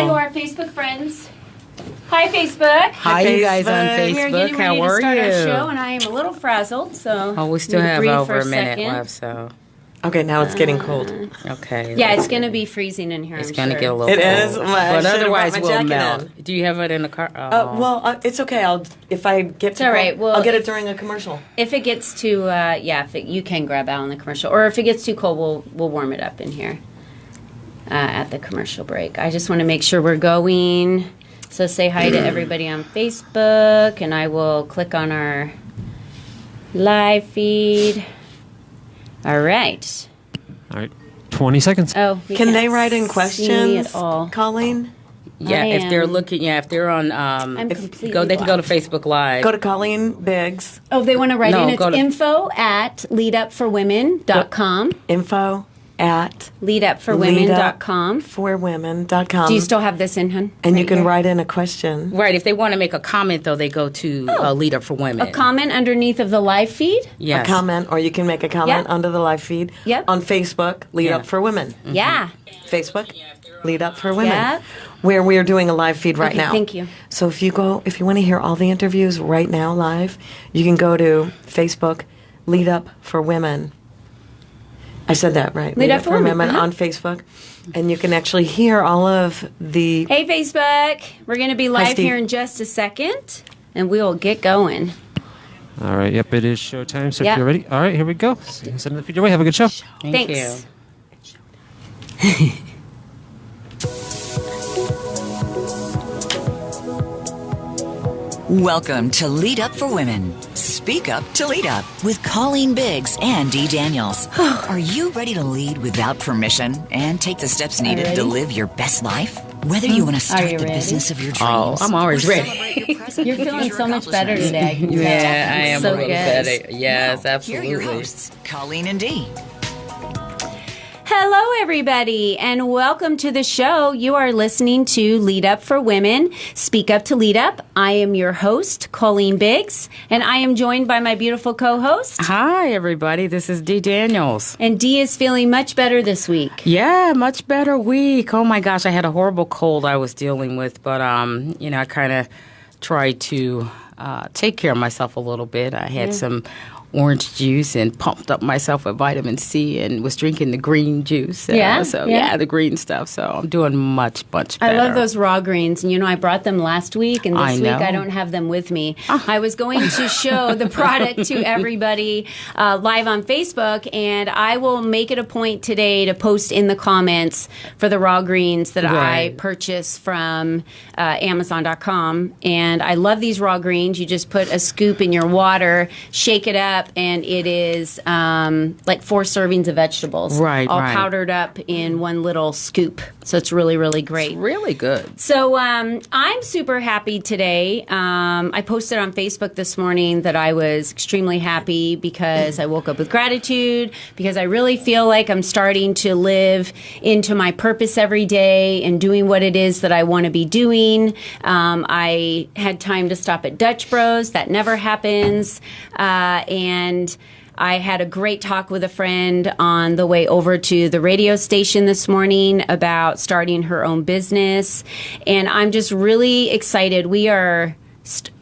to our Facebook friends. Hi, Facebook. Hi, you guys on Facebook. We are getting ready How are to start you? our show, and I am a little frazzled, so... Oh, we still need to have breathe over for a minute second. left, so... Okay, now it's getting cold. Okay. Yeah, it's going to be freezing in here, It's I'm going to sure. get a little It cold. is? Well, I But should've otherwise, brought my we'll jacket melt. in. Do you have it in the car? Oh. It's okay. If I get to all right. Well, I'll get it during a commercial. If it gets too... you can grab out on the commercial. Or if it gets too cold, we'll warm it up in here at the commercial break. I just want to make sure we're going... So say hi to everybody on Facebook, and I will click on our live feed. All right. All right, 20 seconds. Oh, we Can can't they write in see me questions, at all. Colleen? Yeah, I if they're am- looking, if they're on, completely they can go to blocked. Facebook Live. Go to Colleen Biggs, Oh, they want to write No, in. It's go to- info@leadupforwomen.com. info at Leadupforwomen.com. forwomen.com. Do you still have this in, hun? and you Right can here? write in a question. Right, if they want to make a comment, though, they go to Lead Up for Women. A comment underneath of the live feed? Yes. A comment, or you can make a comment Yep. under the live feed Yep. on Facebook, Lead Yeah. Up for Women. Yeah. Facebook, Lead Up for Women, Yep. where we are doing a live feed right Okay, now. thank you. So if you want to hear all the interviews right now live, you can go to Facebook, Lead Up for Women. I said that right. Lead Up for Women, uh-huh. on Facebook, and you can actually hear all of the. Hey, Facebook. We're going to be live Steve. here in just a second, and we will get going. All right, yep, it is showtime, so Yep. if you're ready. All right, here we go. Send the feed your way. Have a good show. Thank Thanks. you. Welcome to Lead Up for Women. Speak up to lead up with Colleen Biggs and Dee Daniels. Are you ready to lead without permission and take the steps needed to ready? live your best life? Whether you want to start you the ready? business of your dreams. Oh, I'm always or ready. celebrate your present You're and feeling future so much better accomplishments. today. I can tell. Yeah, I am So a little good. better. Yes, Now, absolutely. Here are your hosts, Colleen and Dee. Hello, everybody, and welcome to the show. You are listening to Lead Up for Women, Speak Up to Lead Up. I am your host, Colleen Biggs, and I am joined by my beautiful co-host. Hi, everybody. This is Dee Daniels. And Dee is feeling much better this week. Yeah, much better week. Oh my gosh, I had a horrible cold I was dealing with, but I kind of tried to take care of myself a little bit. I had some orange juice and pumped up myself with vitamin C and was drinking the green juice. Yeah? Yeah, the green stuff. So I'm doing much better. I love those raw greens. And, I brought them last week, and I this week know. I don't have them with me. I was going to show the product to everybody live on Facebook, and I will make it a point today to post in the comments for the raw greens that I Right. purchase from Amazon.com. And I love these raw greens. You just put a scoop in your water, shake it up, and it is like 4 servings of vegetables. Right, all right. powdered up in one little scoop. So it's really, really great. Really good. So I'm super happy today. I posted on Facebook this morning that I was extremely happy because I woke up with gratitude, because I really feel like I'm starting to live into my purpose every day and doing what it is that I want to be doing. I had time to stop at Dutch Bros. That never happens. And I had a great talk with a friend on the way over to the radio station this morning about starting her own business. And I'm just really excited. We are,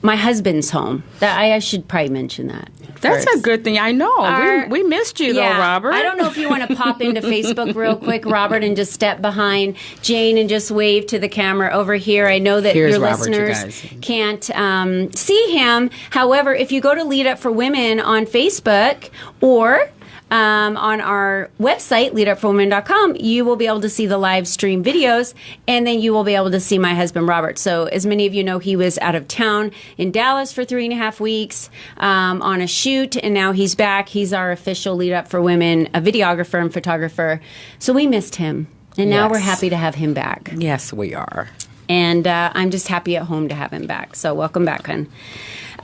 my husband's home. I should probably mention that. That's first. a good thing. I know. We missed you, though, Robert. I don't know if you want to pop into Facebook real quick, Robert, and just step behind Jane and just wave to the camera over here. I know that Here's your Robert, you listeners guys. can't see him. However, if you go to Lead Up for Women on Facebook or on our website, leadupforwomen.com, you will be able to see the live stream videos, and then you will be able to see my husband, Robert. So as many of you know, he was out of town in Dallas for 3.5 weeks on a shoot, and now he's back. He's our official Lead Up for Women, a videographer and photographer. So we missed him, and now Yes. we're happy to have him back. Yes, we are. And I'm just happy at home to have him back. So welcome back, hon.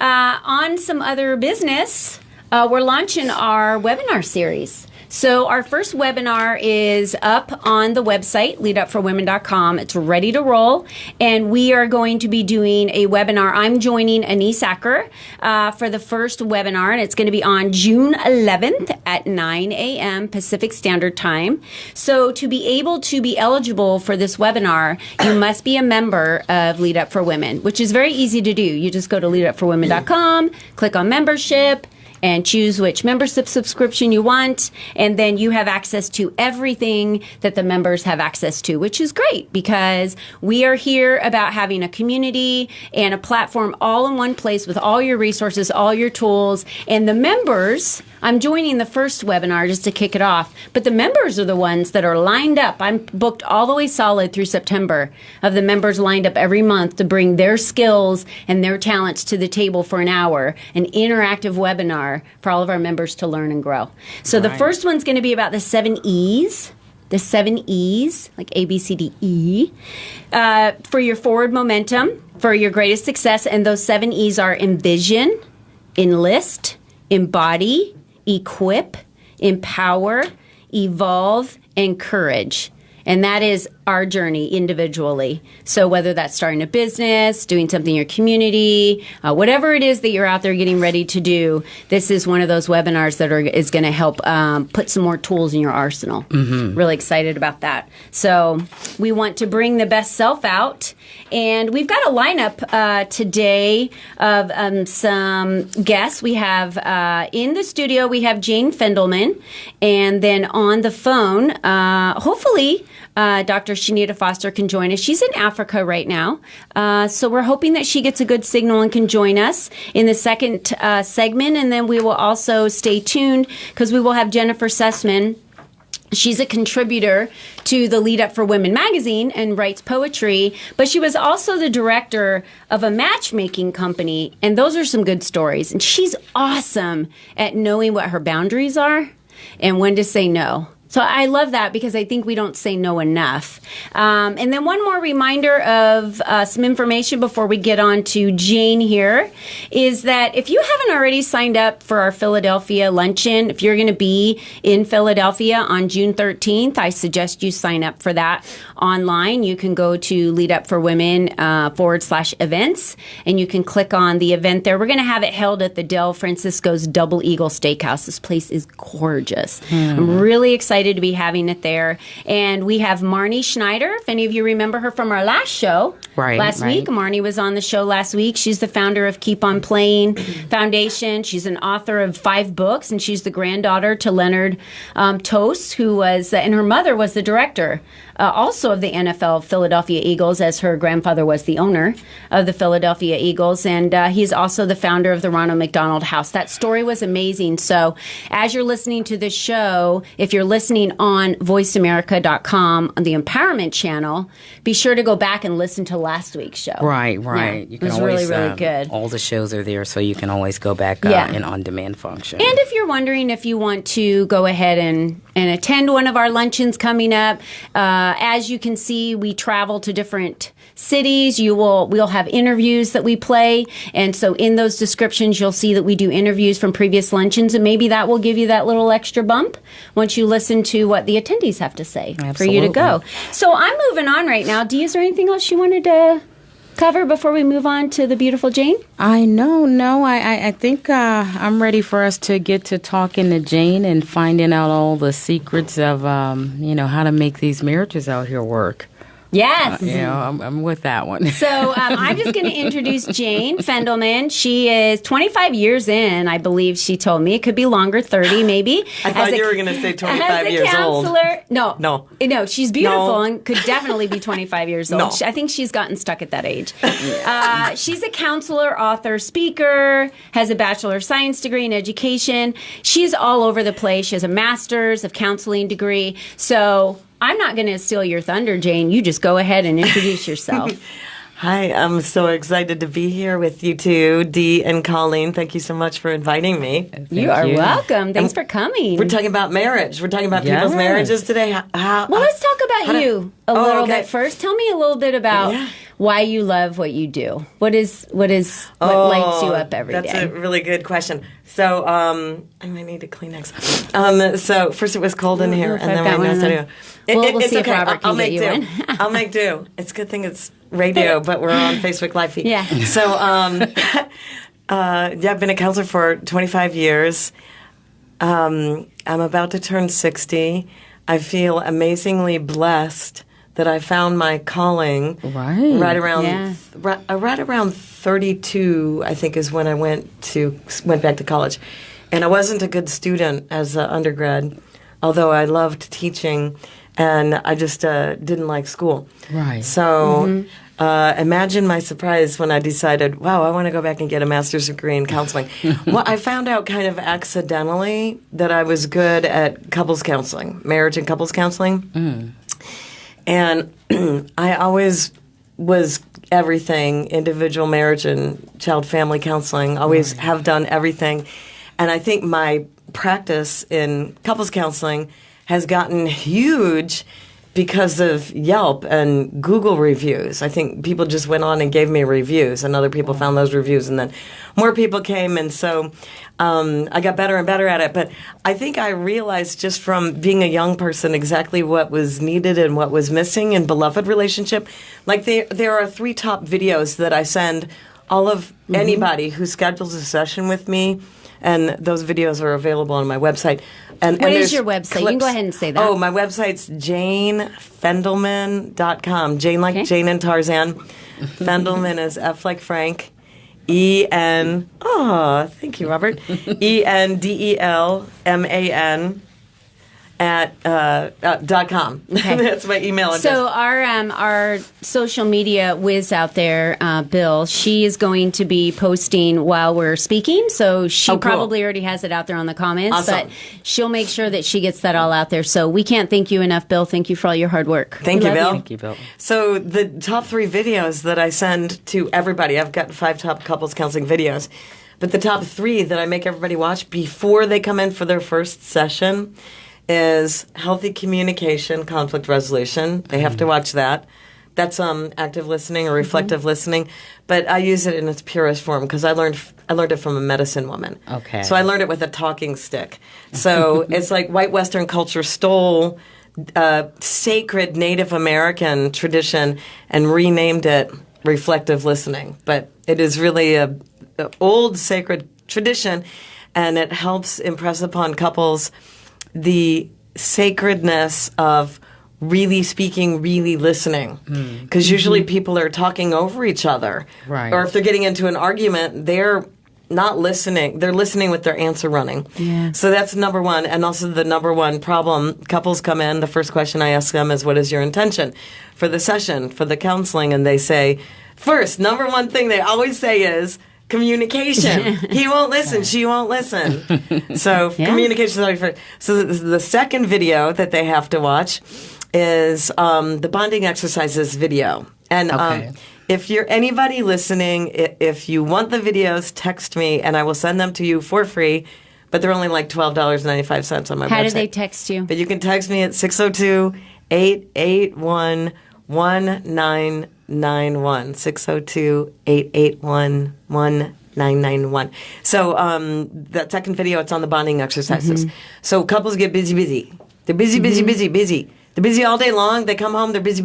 On some other business, we're launching our webinar series. So our first webinar is up on the website, leadupforwomen.com. It's ready to roll. And we are going to be doing a webinar. I'm joining Anise Acker for the first webinar, and it's going to be on June 11th at 9 a.m. Pacific Standard Time. So to be able to be eligible for this webinar, you must be a member of Lead Up for Women, which is very easy to do. You just go to leadupforwomen.com, click on membership, and choose which membership subscription you want. And then you have access to everything that the members have access to, which is great because we are here about having a community and a platform all in one place with all your resources, all your tools. And the members, I'm joining the first webinar just to kick it off, but the members are the ones that are lined up. I'm booked all the way solid through September of the members lined up every month to bring their skills and their talents to the table for an hour, an interactive webinar for all of our members to learn and grow. So the first one's going to be about the 7 E's. The 7 E's, like A, B, C, D, E, for your forward momentum, for your greatest success. And those 7 E's are envision, enlist, embody, equip, empower, evolve, and courage. And that is our journey individually. So whether that's starting a business, doing something in your community, whatever it is that you're out there getting ready to do, this is one of those webinars that is going to help put some more tools in your arsenal. Really excited about that. So we want to bring the best self out. And we've got a lineup today of some guests. We have in the studio, we have Jane Fendelman. And then on the phone, hopefully, Dr. Shanita Foster can join us. She's in Africa right now. So we're hoping that she gets a good signal and can join us in the second segment. And then we will also stay tuned because we will have Jennifer Sussman. She's a contributor to the Lead Up for Women magazine and writes poetry, but she was also the director of a matchmaking company. And those are some good stories. And she's awesome at knowing what her boundaries are and when to say no. So I love that because I think we don't say no enough. And then one more reminder of some information before we get on to Jane here is that if you haven't already signed up for our Philadelphia luncheon, if you're going to be in Philadelphia on June 13th, I suggest you sign up for that online. You can go to Lead Up for Women /events, and you can click on the event there. We're going to have it held at the Del Francisco's Double Eagle Steakhouse. This place is gorgeous. I'm really excited to be having it there. And we have Marnie Schneider, if any of you remember her from our last show last week. Marnie was on the show last week. She's the founder of Keep on Playing Foundation. She's an author of 5 books, and she's the granddaughter to Leonard Tost, who was, and her mother was the director also of the NFL Philadelphia Eagles, as her grandfather was the owner of the Philadelphia Eagles. And he's also the founder of the Ronald McDonald House. That story was amazing. So as you're listening to this show, if you're listening on voiceamerica.com on the Empowerment Channel, be sure to go back and listen to last week's show. Right. Yeah, You it can was always, really good. All the shows are there, so you can always go back in on-demand function. And if you're wondering if you want to go ahead and attend one of our luncheons coming up, as you can see, we travel to different cities. We'll have interviews that we play. And so in those descriptions, you'll see that we do interviews from previous luncheons. And maybe that will give you that little extra bump once you listen to what the attendees have to say for you to go. So I'm moving on right now. Dee, is there anything else you wanted to cover before we move on to the beautiful Jane? I think I'm ready for us to get to talking to Jane and finding out all the secrets of, how to make these marriages out here work. Yes. I'm with that one. So I'm just going to introduce Jane Fendelman. She is 25 years in, I believe she told me. It could be longer, 30 maybe. I thought you were going to say 25 years old. No, she's beautiful and could definitely be 25 years old. No. I think she's gotten stuck at that age. She's a counselor, author, speaker, has a Bachelor of Science degree in education. She's all over the place. She has a master's of counseling degree. So I'm not going to steal your thunder, Jane. You just go ahead and introduce yourself. Hi, I'm so excited to be here with you two, Dee and Colleen. Thank you so much for inviting me. You are welcome. Thanks for coming. We're talking about marriage. We're talking about people's marriages today. Well, let's talk about you a little bit first. Tell me a little bit about why you love what you do. What lights you up every day? That's a really good question. So, I might need a Kleenex. So first it was cold in here, and then got my one nose. of Anyway. them. We'll It's see if okay. Robert can I'll get make you do. one. I'll make do. It's a good thing it's radio, but we're on Facebook Live feed. Yeah. So, I've been a counselor for 25 years. I'm about to turn 60. I feel amazingly blessed that I found my calling right around 32. I think is when I went back to college, and I wasn't a good student as an undergrad, although I loved teaching, and I just didn't like school. Right. So. Imagine my surprise when I decided, wow, I want to go back and get a master's degree in counseling. Well, I found out kind of accidentally that I was good at couples counseling, marriage and couples counseling. And I always was everything, individual marriage and child family counseling, always have done everything. And I think my practice in couples counseling has gotten huge because of Yelp and Google reviews. I think people just went on and gave me reviews, and other people found those reviews, and then more people came, and so I got better and better at it. But I think I realized just from being a young person exactly what was needed and what was missing in beloved relationship. Like there are 3 top videos that I send all of anybody who schedules a session with me, and those videos are available on my website. What is your website? You can go ahead and say that. Oh, my website's janefendelman.com. Jane like Jane and Tarzan. Fendelman is F like Frank. E-N. Oh, thank you, Robert. ENDELMAN .com. Okay. That's my email address. So our social media whiz out there, Bill, she is going to be posting while we're speaking. So she cool. probably already has it out there on the comments, Awesome. but she'll make sure that she gets that all out there. So we can't thank you enough, Bill. Thank you for all your hard work. Thank We you, love Bill. Thank you, Bill. So the top 3 videos that I send to everybody, I've got 5 top couples counseling videos, but the top 3 that I make everybody watch before they come in for their first session is healthy communication, conflict resolution. They have to watch that. That's active listening or reflective listening, but I use it in its purest form because I learned it from a medicine woman. Okay. So I learned it with a talking stick. So it's like white Western culture stole sacred Native American tradition and renamed it reflective listening. But it is really a old sacred tradition, and it helps impress upon couples the sacredness of really speaking, really listening. Because usually people are talking over each other. Right. Or if they're getting into an argument, they're not listening. They're listening with their answer running. Yeah. So that's number 1. And also the number 1 problem, couples come in, the first question I ask them is, what is your intention for the session, for the counseling? And they say, first, number 1 thing they always say is, communication. He won't listen. She won't listen. So communication is always first. So the second video that they have to watch is the bonding exercises video. And if you're anybody listening, if you want the videos, text me and I will send them to you for free. But they're only like $12.95 on my website. How do they text you? But you can text me at 602-881-1991. 602-881-1991. So that second video, it's on the bonding exercises. So couples get busy. They're busy. They're busy all day long. They come home, they're busy.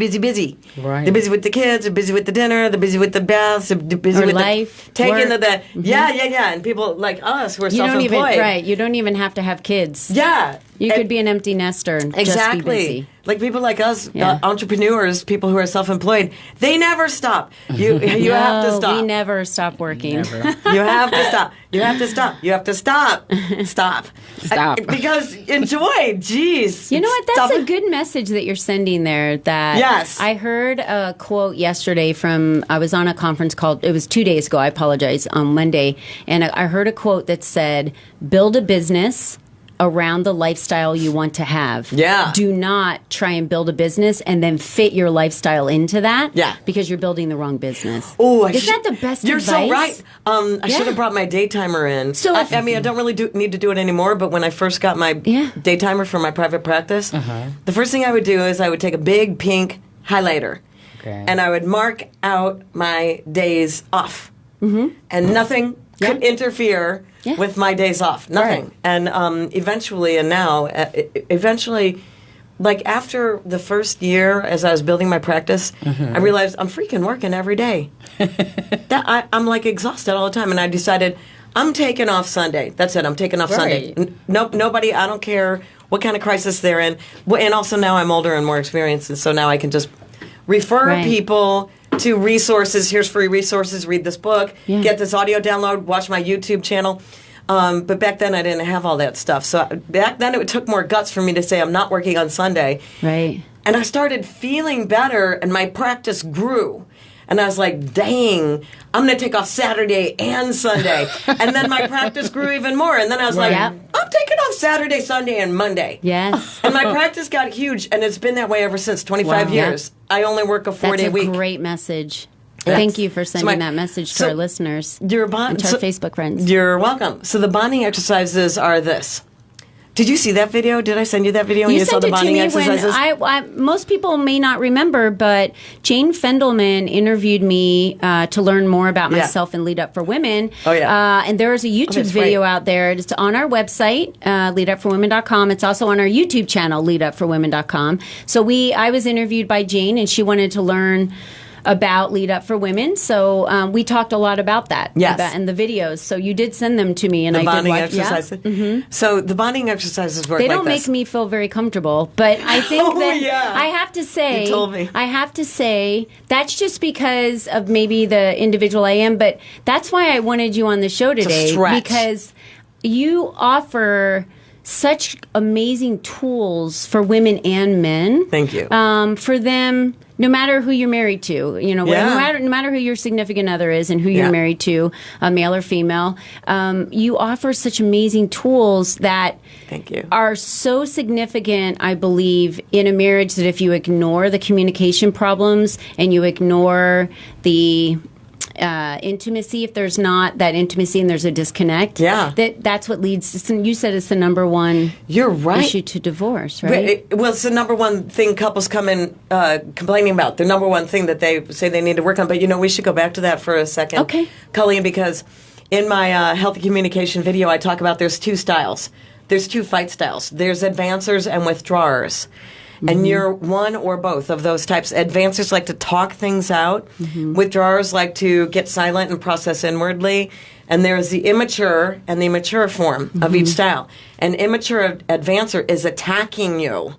Right. They're busy with the kids, they're busy with the dinner, they're busy with the baths, they're busy Or with life, taking work. the Yeah. And people like us who are You don't self-employed. even you don't even have to have kids. Yeah. You could be an empty nester and just be busy. Like people like us, Yeah. entrepreneurs, people who are self-employed, they never stop. You have to No, stop. we never stop working. You have to stop. You have to stop. You have to stop. Stop. Stop. Because enjoy. Jeez. You know what? That's Stop a good message that you're sending there. That Yes. I heard a quote yesterday I was on a conference called, it was 2 days ago, I apologize, on Monday, and I heard a quote that said, build a business around the lifestyle you want to have. Yeah. Do not try and build a business and then fit your lifestyle into that. Yeah. Because you're building the wrong business. Oh, Is that the best You're advice? so right. I Yeah. should have brought my day timer in. So if- I mean, I don't really need to do it anymore, but when I first got my day timer for my private practice, the first thing I would do is I would take a big pink highlighter Okay. and I would mark out my days off. And nothing could interfere Yeah. with my days off. Nothing. Right. And eventually, like after the first year, as I was building my practice, I realized I'm freaking working every day. I'm like exhausted all the time, and I decided I'm taking off Sunday. That's it. I'm taking off Sunday. Right. Nobody. I don't care what kind of crisis they're in. And also now I'm older and more experienced, and so now I can just refer Right. people to resources. Here's free resources. Read this book. Yeah. Get this audio download. Watch my YouTube channel. But back then I didn't have all that stuff. So back then it took more guts for me to say I'm not working on Sunday. Right. And I started feeling better, and my practice grew. And I was like, dang, I'm going to take off Saturday and Sunday. And then my practice grew even more. And then I was like, Yep. I'm taking off Saturday, Sunday, and Monday. Yes. And my practice got huge, and it's been that way ever since, 25 Wow. years. I only work a 4-day That's a week. great message. Yes. Thank you for So sending my- that message to so our listeners Your and to our Facebook friends. You're welcome. So the bonding exercises are this. Did you see that video? Did I send you that video when you saw sent the it to bonding me exercises? when most people may not remember, but Jane Fendelman interviewed me to learn more about Yeah. myself and Lead Up for Women. Oh, yeah. And there is a YouTube that's video great. out there. It's on our website, leadupforwomen.com. It's also on our YouTube channel, leadupforwomen.com. So I was interviewed by Jane, and she wanted to learn about Lead Up for Women. So we talked a lot about that. Yes. In the videos. So you did send them to me, and the I bonding did watch. Yeah. exercises. So the bonding exercises work They like don't this. make me feel very comfortable, but I think Oh, that yeah. I have to say, You told me. I have to say that's just because of maybe the individual I am, but that's why I wanted you on the show today stretch. because you offer such amazing tools for women and men. Thank you. For them, no matter who you're married to, Yeah. no matter who your significant other is and who you're Yeah. married to, male or female, you offer such amazing tools that Thank you. are so significant, I believe, in a marriage that if you ignore the communication problems and you ignore the intimacy, if there's not that intimacy and there's a disconnect, Yeah. that's what leads. You said it's the number one You're right. issue to divorce, right? Well, it's the number one thing couples come in complaining about. The number one thing that they say they need to work on. But we should go back to that for a second, Okay. Colleen, because in my healthy communication video, I talk about there's two styles. There's two fight styles. There's advancers and withdrawers. And you're one or both of those types. Advancers like to talk things out. Withdrawers like to get silent and process inwardly. And there's the immature and the mature form of each style. An immature advancer is attacking you.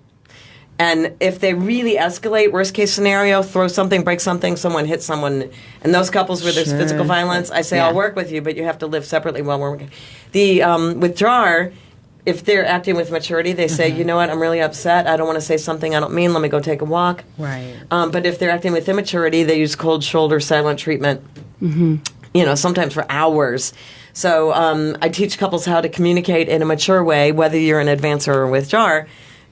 And if they really escalate, worst case scenario, throw something, break something, someone hits someone. And those couples where there's Sure. physical violence, I say, Yeah. I'll work with you, but you have to live separately while we're working. The withdrawer, if they're acting with maturity, they say, you know what, I'm really upset. I don't want to say something I don't mean. Let me go take a walk. Right. But if they're acting with immaturity, they use cold shoulder, silent treatment, sometimes for hours. So I teach couples how to communicate in a mature way, whether you're an advancer or a withdrawer.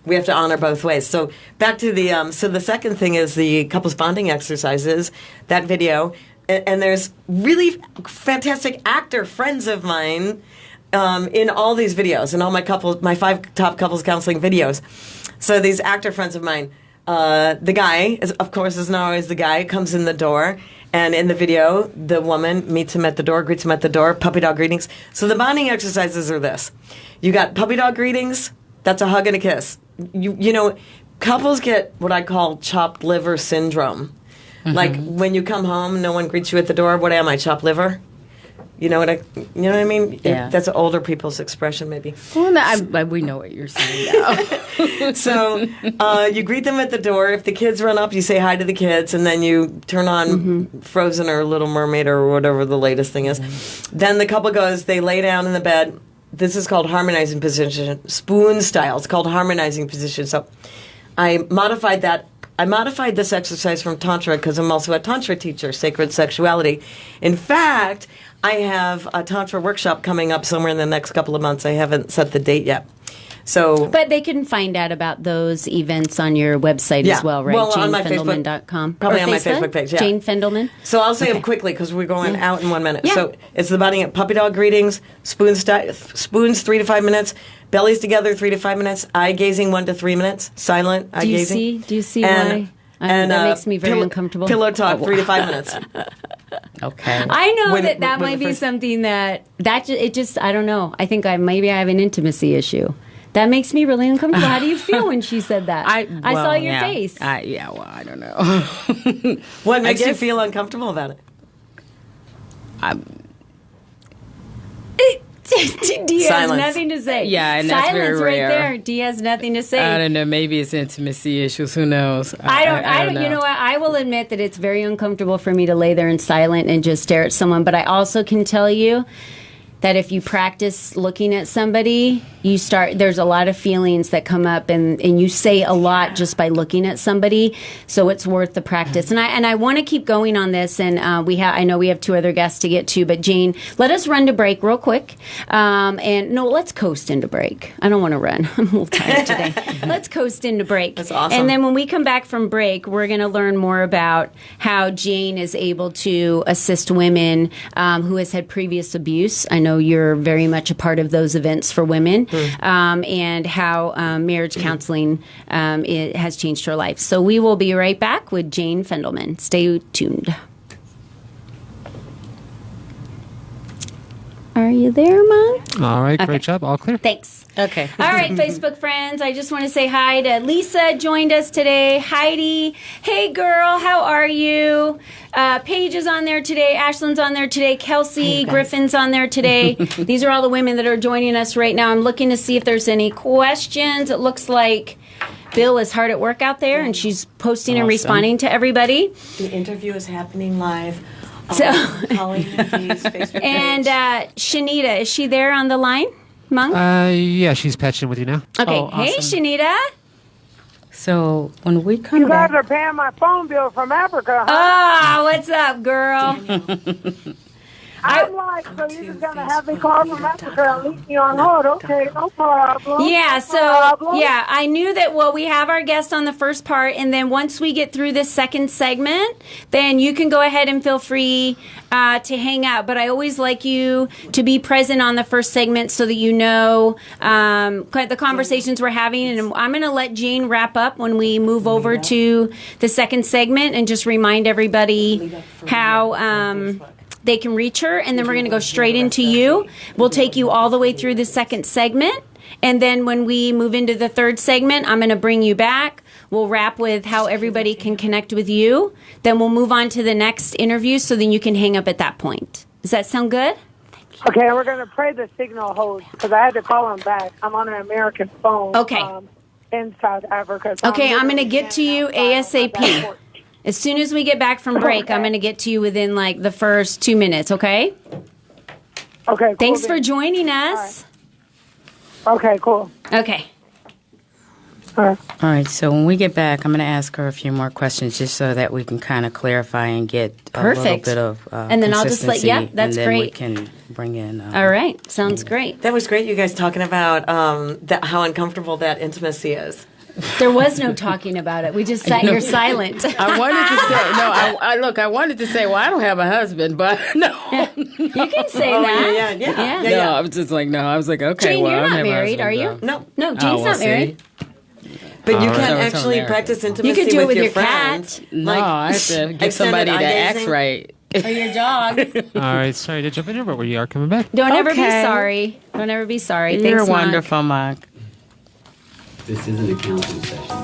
We have to honor both ways. So back to the so the second thing is the couples bonding exercises. That video, and there's really fantastic actor friends of mine in all these videos, and all my 5 top couples counseling videos. So these actor friends of mine, the guy, of course, is not always the guy, comes in the door. And in the video, the woman meets him at the door, greets him at the door, puppy dog greetings. So the bonding exercises are this. You got puppy dog greetings, that's a hug and a kiss. You know, couples get what I call chopped liver syndrome. Like when you come home, no one greets you at the door. What am I, chopped liver? You know what I mean? Yeah. That's older people's expression, maybe. Well, no, we know what you're saying now. So you greet them at the door. If the kids run up, you say hi to the kids, and then you turn on Frozen or Little Mermaid or whatever the latest thing is. Then the couple goes, they lay down in the bed. This is called harmonizing position, spoon style. It's called harmonizing position. So I modified that. I modified this exercise from Tantra because I'm also a Tantra teacher, sacred sexuality. In fact, I have a Tantra workshop coming up somewhere in the next couple of months. I haven't set the date yet. So, But they can find out about those events on your website Yeah. as well, right? Well, on my JaneFendelman.com. probably Or on my Facebook page, yeah. Jane Fendelman. So I'll say them quickly because we're going out in 1 minute. Yeah. So it's the bonding puppy dog greetings, spoons 3 to 5 minutes, bellies together 3 to 5 minutes, eye gazing 1 to 3 minutes, silent eye Do you gazing. see? Do you see and why? And that makes me very uncomfortable. Pillow talk, 3 to 5 minutes. Okay. I know When- that when might the be first- something it just I don't know. I think maybe I have an intimacy issue. That makes me really uncomfortable. How do you feel when she said that? I saw your yeah. face. Well, I don't know. What makes you guess- feel uncomfortable about it? D has Silence. nothing to say. Yeah, and that's Silence very right rare. there. D has nothing to say. I don't know. Maybe it's intimacy issues. Who knows? I don't. You know what? I will admit that it's very uncomfortable for me to lay there in silent and just stare at someone. But I also can tell you that if you practice looking at somebody, there's a lot of feelings that come up, and you say a lot just by looking at somebody. So it's worth the practice. And I want to keep going on this. And I know we have 2 other guests to get to, but Jane, let us run to break real quick. And no, let's coast into break. I don't want to run. I'm a little tired today. Let's coast into break. That's awesome. And then when we come back from break, we're going to learn more about how Jane is able to assist women who has had previous abuse. I know you're very much a part of those events for women, and how marriage counseling it has changed her life. So we will be right back with Jane Fendelman. Stay tuned. Are you there, Mom? All right, great job. All clear. Thanks. Okay. All right, Facebook friends, I just want to say hi to Lisa, joined us today. Heidi, hey girl, how are you? Paige is on there today. Ashlyn's on there today. Kelsey Griffin's on there today. These are all the women that are joining us right now. I'm looking to see if there's any questions. It looks like Bill is hard at work out there, and she's posting and responding to everybody. The interview is happening live. So, Colleen and Dee's Facebook and page. Shanita, is she there on the line, Monk? Yeah, she's patched in with you now. Okay. Oh, Hey, awesome. Shanita. So when we come You guys back, are paying my phone bill from Africa, huh? Ah, what's up, girl? I'm like, so you're just going to have me call from Africa and leave me on hold. Okay, no problem. Yeah, No so problem. yeah, I knew that. Well, we have our guest on the first part, and then once we get through this second segment, then you can go ahead and feel free to hang out. But I always like you to be present on the first segment so that you know the conversations we're having. And I'm going to let Jane wrap up when we move over to the second segment, and just remind everybody how. They can reach her, and then we're going to go straight into you. We'll take you all the way through the second segment, and then when we move into the third segment, I'm going to bring you back. We'll wrap with how everybody can connect with you. Then we'll move on to the next interview, so then you can hang up at that point. Does that sound good? Okay, we're going to pray the signal holds because I had to call him back. I'm on an American phone. Okay. In South Africa. So Okay, I'm going to literally get to you standing outside on my back ASAP. porch. As soon as we get back from break, Okay. I'm going to get to you within like the first 2 minutes, okay? Okay, cool. Thanks for then. joining us. Okay, cool. Okay. All right. all right. So when we get back, I'm going to ask her a few more questions just so that we can kind of clarify and get a Perfect. little bit of And then I'll just let- yeah, consistency, that's and then we great. can bring in. All right. Sounds great. That was great, you guys talking about how uncomfortable that intimacy is. There was no talking about it. We just sat here silent. I wanted to say no. I wanted to say, well, I don't have a husband, but no. You can say Oh, that. yeah. No, I was just like, no. I was like, okay, Jane, well, you're I don't not have a married, are husband, you? No. No, Jane's well, not see? married. But you All right. can That was actually American. practice intimacy You could do it with your your friends. cat. No, I have to get extended somebody that eye acts gazing. right. Or your dog. All right, sorry to jump in here, but we are coming back. Don't ever be Okay. sorry. Don't ever be sorry. You're Thanks, Mark. wonderful, Mark. This isn't a counseling session.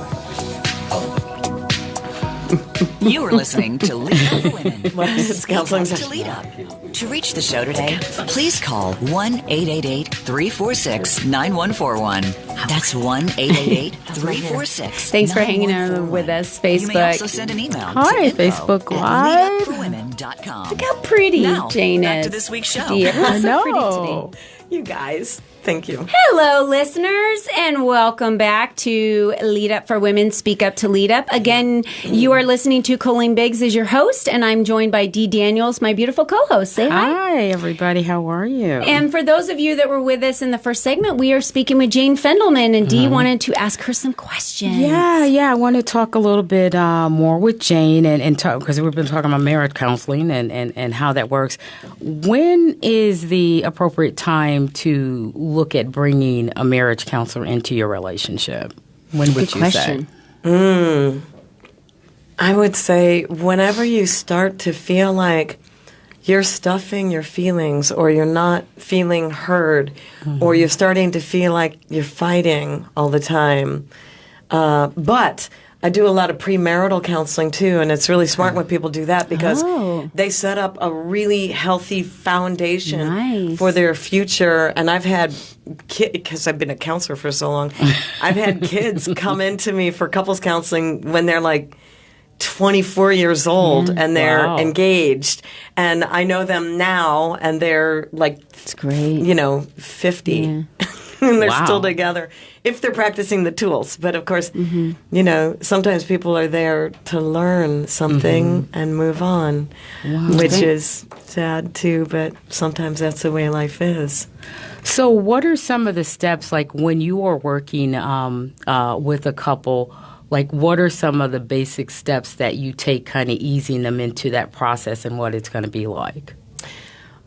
You are listening to Lead Up for Women. It's counseling To session. Lead Up. To reach the show today, please call 1-888-346-9141. That's 1-888-346-9141. Thanks for hanging out with us, You may also Facebook. send an email Hi, to Facebook info@leadupforwomen.com. Look how pretty Now, Jane back is. to this week's show. Dear, I so know. pretty today. You guys, thank you. Hello, listeners, and welcome back to Lead Up for Women, Speak Up to Lead Up. Again, you are listening to Colleen Biggs as your host, and I'm joined by Dee Daniels, my beautiful co-host. Say hi. Hi, everybody. How are you? And for those of you that were with us in the first segment, we are speaking with Jane Fendelman, and Dee wanted to ask her some questions. Yeah. I want to talk a little bit more with Jane and talk because we've been talking about marriage counseling and how that works. When is the appropriate time to look at bringing a marriage counselor into your relationship? When would Good you question. say? I would say whenever you start to feel like you're stuffing your feelings or you're not feeling heard or you're starting to feel like you're fighting all the time. But I do a lot of premarital counseling too, and it's really smart when people do that because they set up a really healthy foundation for their future. And I've had kids, because I've been a counselor for so long, I've had kids come into me for couples counseling when they're like 24 years old and they're engaged, and I know them now and they're like, It's great. 50 and they're still together if they're practicing the tools. But of course, sometimes people are there to learn something and move on, which is sad too, but sometimes that's the way life is. So what are some of the steps, like when you are working with a couple, like what are some of the basic steps that you take kind of easing them into that process and what it's going to be like?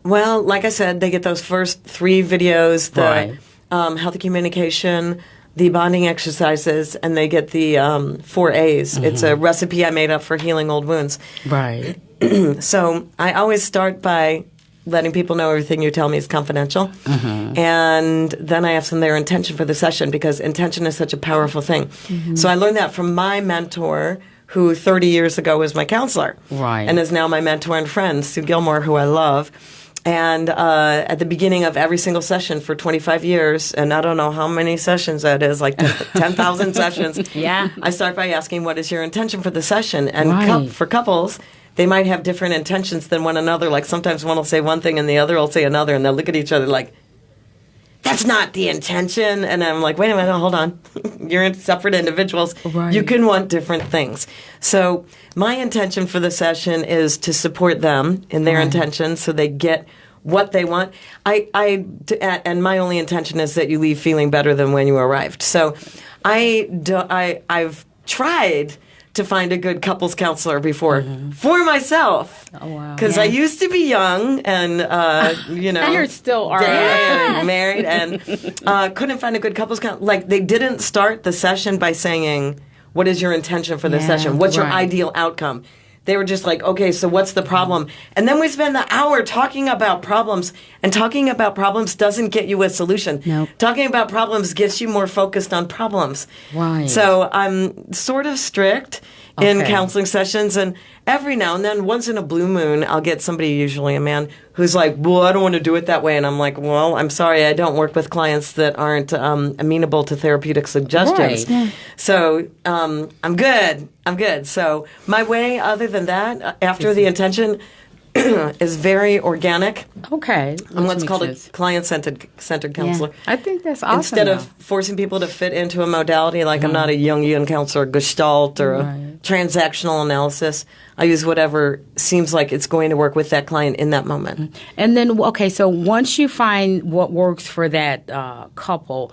Well, like I said, they get those first 3 videos, the healthy communication, the bonding exercises, and they get the 4 A's. It's a recipe I made up for healing old wounds. Right. So I always start by letting people know everything you tell me is confidential. And then I ask them their intention for the session because intention is such a powerful thing. So I learned that from my mentor, who 30 years ago was my counselor. Right. And is now my mentor and friend, Sue Gilmore, who I love. And at the beginning of every single session for 25 years, and I don't know how many sessions that is, like 10,000 sessions, I start by asking, what is your intention for the session? And for couples, they might have different intentions than one another. Like sometimes one will say one thing and the other will say another, and they'll look at each other like, that's not the intention. And I'm like, wait a minute, hold on. You're separate individuals. You can want different things. So my intention for the session is to support them in their intentions so they get what they want. And my only intention is that you leave feeling better than when you arrived. So I've tried to find a good couples counselor before for myself. Because I used to be young and, And you still are. Married and couldn't find a good couples counselor. Like, they didn't start the session by saying, what is your intention for the session? What's your ideal outcome? They were just like, okay, so what's the problem? And then we spend the hour talking about problems, and talking about problems doesn't get you a solution. Talking about problems gets you more focused on problems. So I'm sort of strict in counseling sessions, and every now and then, once in a blue moon, I'll get somebody, usually a man, who's like, well, I don't want to do it that way. And I'm like, well, I'm sorry, I don't work with clients that aren't amenable to therapeutic suggestions. So I'm good. So my way, other than that, after the intention, is very organic. I'm what's called a client-centered counselor. I think that's awesome. Instead of forcing people to fit into a modality, like I'm not a Jungian counselor, Gestalt, or a transactional analysis. I use whatever seems like it's going to work with that client in that moment. And then, so once you find what works for that couple,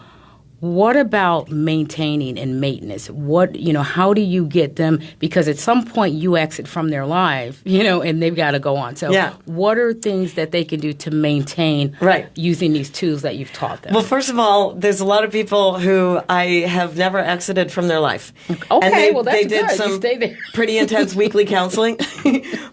what about maintaining and maintenance? How do you get them? Because at some point you exit from their life, and they've got to go on. So what are things that they can do to maintain using these tools that you've taught them? Well, first of all, there's a lot of people who I have never exited from their life. And they that's did good. some You stay there. pretty intense weekly counseling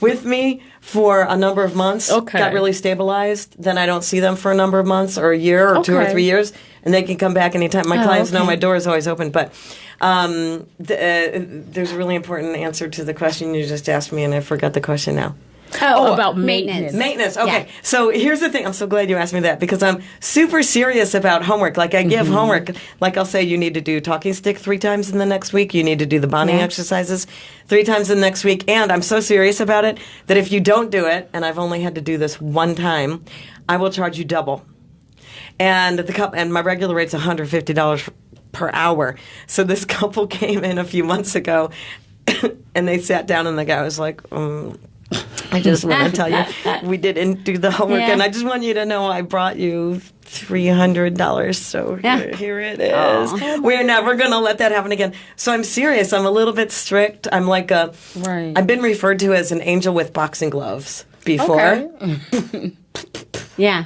with me for a number of months. Got really stabilized. Then I don't see them for a number of months or a year or 2 or 3 years. And they can come back anytime. My clients know my door is always open. But there's a really important answer to the question you just asked me, and I forgot the question now. About maintenance. Maintenance. Okay. So here's the thing. I'm so glad you asked me that because I'm super serious about homework. Like I give homework. Like I'll say you need to do talking stick 3 times in the next week. You need to do the bonding exercises 3 times in the next week. And I'm so serious about it that if you don't do it, and I've only had to do this one time, I will charge you double. And my regular rate's $150 per hour. So this couple came in a few months ago, and they sat down, and the guy was like, I just want to tell you, we didn't do the homework, and I just want you to know I brought you $300, so here it is. We're never going to let that happen again. So I'm serious. I'm a little bit strict. I'm like I've been referred to as an angel with boxing gloves before. Yeah.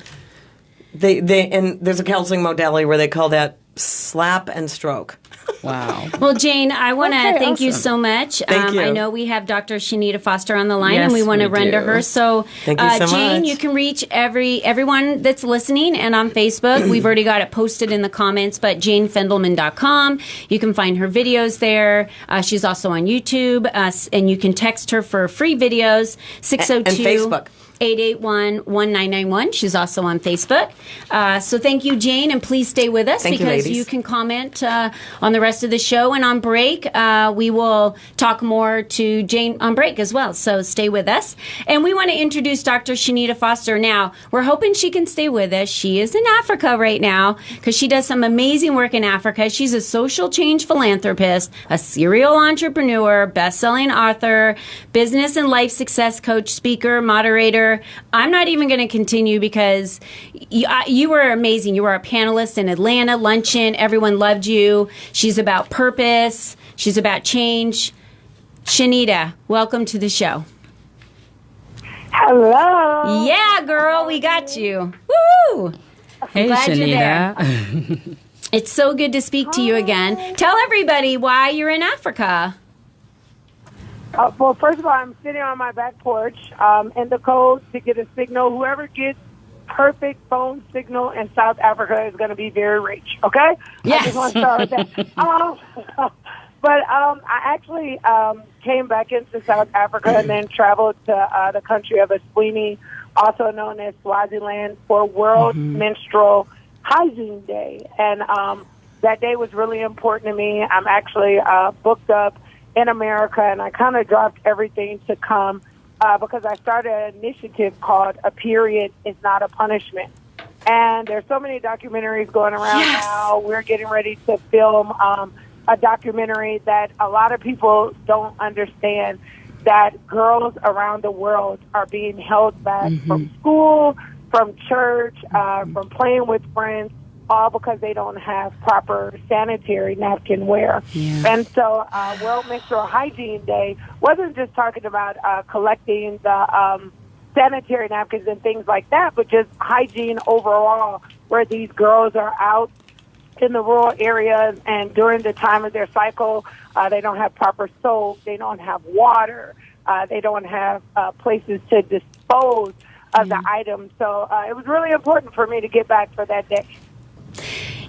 And there's a counseling modality where they call that slap and stroke. Wow. Well, Jane, I want to Okay, thank you awesome. so much. Thank you. I know we have Dr. Shanita Foster on the line, Yes, and we want to we run to do. her. So, Thank you so Jane, much. you can reach everyone that's listening and on Facebook. We've already got it posted in the comments, but janefendelman.com. You can find her videos there. She's also on YouTube, and you can text her for free videos, 602 And Facebook. 881-1991. She's also on Facebook. So thank you, Jane, and please stay with us Thank you, because ladies. you can comment on the rest of the show. And on break, we will talk more to Jane on break as well. So stay with us. And we want to introduce Dr. Shanita Foster now. We're hoping she can stay with us. She is in Africa right now because she does some amazing work in Africa. She's a social change philanthropist, a serial entrepreneur, best-selling author, business and life success coach, speaker, moderator. I'm not even going to continue because you were amazing. You were a panelist in Atlanta luncheon. Everyone loved you. She's about purpose. She's about change. Shanita, welcome to the show. Hello. Yeah, girl, we got you. Woo! Hey, glad you're there. Shanita. It's so good to speak to you again. Tell everybody why you're in Africa. Well, first of all, I'm sitting on my back porch in the cold to get a signal. Whoever gets perfect phone signal in South Africa is going to be very rich, okay? Yes. I just want to start with that. But I actually came back into South Africa and then traveled to the country of Eswatini, also known as Swaziland, for World Menstrual Hygiene Day. And that day was really important to me. I'm actually booked up in America, and I kind of dropped everything to come because I started an initiative called A Period Is Not a Punishment. And there's so many documentaries going around now. We're getting ready to film a documentary that a lot of people don't understand, that girls around the world are being held back from school, from church, from playing with friends, all because they don't have proper sanitary napkin wear. And so World Menstrual Hygiene Day wasn't just talking about collecting the sanitary napkins and things like that, but just hygiene overall, where these girls are out in the rural areas and during the time of their cycle, they don't have proper soap, they don't have water, they don't have places to dispose of the items. So it was really important for me to get back for that day.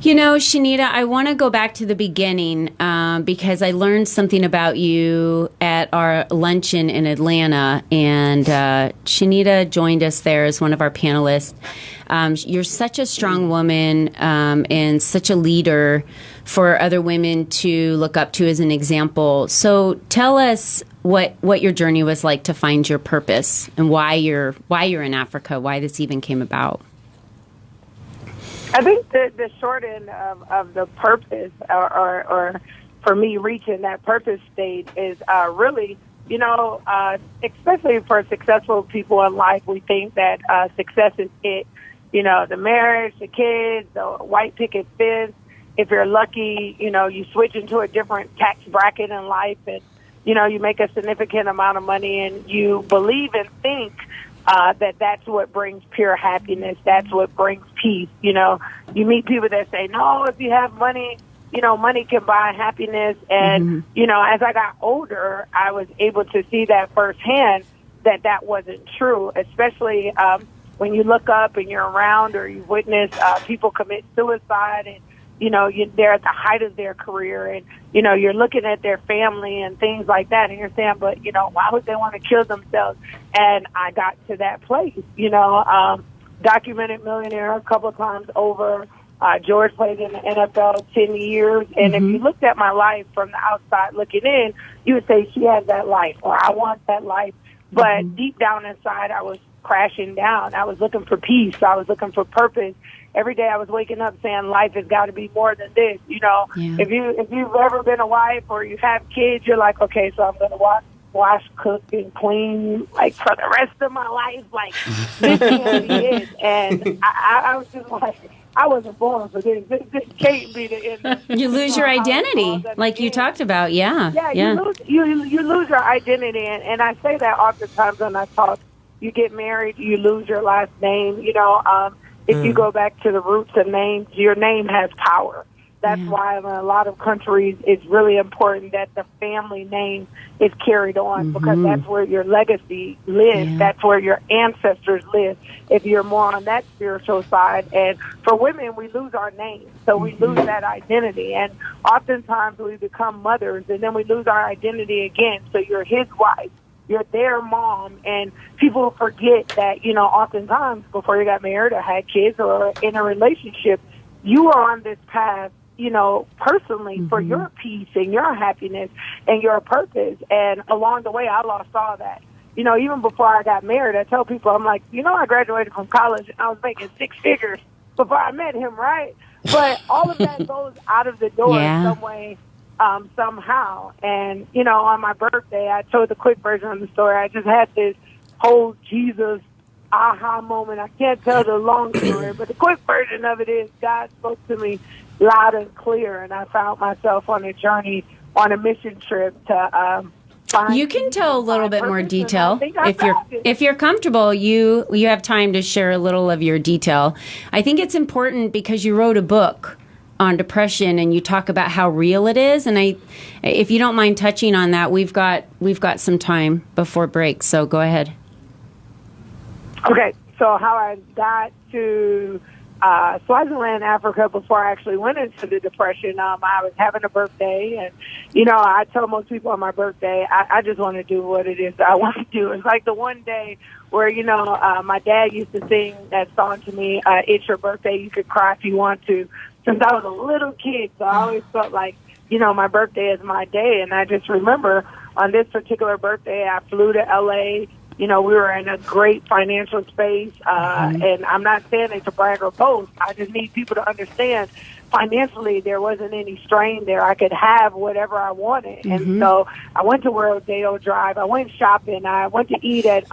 You know, Shanita, I want to go back to the beginning because I learned something about you at our luncheon in Atlanta, and Shanita joined us there as one of our panelists. You're such a strong woman and such a leader for other women to look up to as an example. So tell us what your journey was like to find your purpose and why you're in Africa, why this even came about. I think the short end of the purpose, or for me reaching that purpose state, is really, especially for successful people in life, we think that success is it. The marriage, the kids, the white picket fence. If you're lucky, you switch into a different tax bracket in life, and you make a significant amount of money, and you believe and think that's what brings pure happiness. That's what brings peace. You meet people that say, no, if you have money, money can buy happiness. And, as I got older, I was able to see that firsthand that wasn't true, especially when you look up and you're around or you witness people commit suicide and, they're at the height of their career and, you're looking at their family and things like that and you're saying, but, why would they want to kill themselves? And I got to that place, documented millionaire a couple of times over. George played in the NFL 10 years. And if you looked at my life from the outside looking in, you would say she has that life or I want that life. But deep down inside, I was crashing down. I was looking for peace. I was looking for purpose. Every day I was waking up saying life has got to be more than this. If you've ever been a wife or you have kids, you're like, okay, so I'm going to wash, cook, and clean like for the rest of my life. Like this can't be it. And I was just like, I wasn't born for this. This can't be the end. You lose your identity, like you talked about. Yeah. You lose your identity, and I say that oftentimes when I talk. You get married, you lose your last name. If you go back to the roots of names, your name has power. That's why in a lot of countries it's really important that the family name is carried on because that's where your legacy lives. Yeah. That's where your ancestors live if you're more on that spiritual side. And for women, we lose our name. So we lose that identity. And oftentimes we become mothers and then we lose our identity again. So you're his wife. You're their mom, and people forget that, you know, oftentimes before you got married or had kids or in a relationship, you are on this path, you know, personally for your peace and your happiness and your purpose. And along the way, I lost all that. You know, even before I got married, I tell people, I'm like, you know, I graduated from college and I was making six figures before I met him, right? But all of that goes out of the door in some way. Somehow. And, you know, on my birthday, I told the quick version of the story. I just had this whole Jesus aha moment. I can't tell the long story, but the quick version of it is God spoke to me loud and clear, and I found myself on a journey, on a mission trip to find. You can tell a little bit more detail if if you're comfortable. You have time to share a little of your detail. I think it's important because you wrote a book on depression and you talk about how real it is, and if you don't mind touching on that, we've got some time before break, so go ahead. Okay, so how I got to Swaziland, Africa, before I actually went into the depression, I was having a birthday, and, you know, I tell most people on my birthday, I just want to do what it is that I want to do. It's like the one day where, you know, my dad used to sing that song to me, It's Your Birthday, You Could Cry If You Want To, since I was a little kid, so I always felt like, you know, my birthday is my day, and I just remember on this particular birthday, I flew to L.A., you know, we were in a great financial space, and I'm not saying it to brag or boast. I just need people to understand financially there wasn't any strain there. I could have whatever I wanted. And so I went to Rodeo Drive. I went shopping. I went to eat at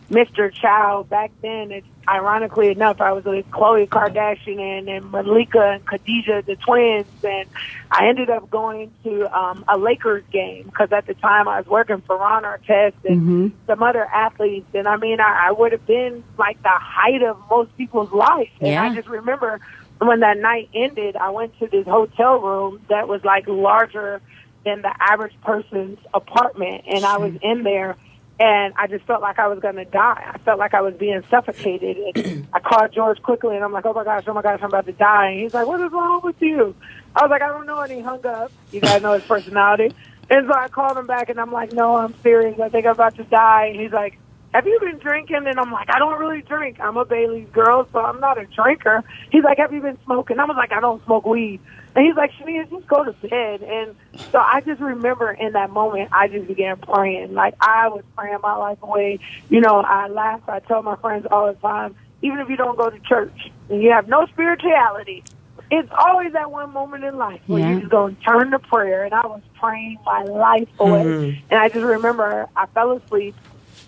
Mr. Chow. Back then, it's ironically enough, I was with Khloe Kardashian and Malika and Khadijah, the twins, and I ended up going to a Lakers game because at the time I was working for Ron Artest and some other athletes, and I mean, I would have been like the height of most people's life. And I just remember when that night ended, I went to this hotel room that was like larger than the average person's apartment, and I was in there. And I just felt like I was going to die. I felt like I was being suffocated. And I called George quickly, and I'm like, oh, my gosh, I'm about to die. And he's like, what is wrong with you? I was like, I don't know. And he hung up. You guys know his personality. And so I called him back, and I'm like, no, I'm serious. I think I'm about to die. And he's like, have you been drinking? And I'm like, I don't really drink. I'm a Bailey's girl, so I'm not a drinker. He's like, have you been smoking? I was like, I don't smoke weed. And he's like, Shania, just go to bed. And so I just remember in that moment, I just began praying. Like, I was praying my life away. You know, I laugh. I tell my friends all the time, even if you don't go to church and you have no spirituality, it's always that one moment in life where you're just going to turn to prayer. And I was praying my life away. And I just remember I fell asleep.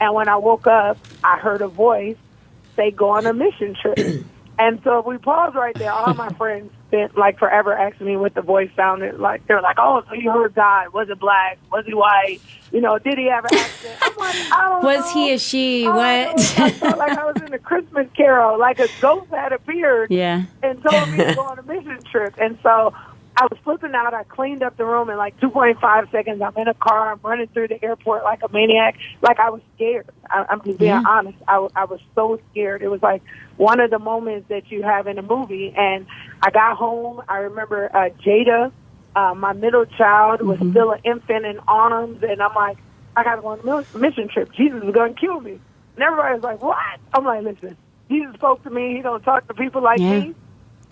And when I woke up, I heard a voice say, go on a mission trip. And so if we pause right there, all my friends spent like forever asking me what the voice sounded like. They were like, oh, so you heard God. Was it black? Was he white? You know, did he have an accent? I'm like, I don't know. Was he a she? What? I felt like I was in a Christmas Carol, like a ghost had appeared and told me to go on a mission trip. And so I was flipping out. I cleaned up the room in like 2.5 seconds. I'm in a car. I'm running through the airport like a maniac. Like I was scared. I'm just being honest. I was so scared. It was like one of the moments that you have in a movie. And I got home. I remember Jada, my middle child, was still an infant in arms. And I'm like, I got to go on a mission trip. Jesus is going to kill me. And everybody was like, what? I'm like, listen, Jesus spoke to me. He don't talk to people like me.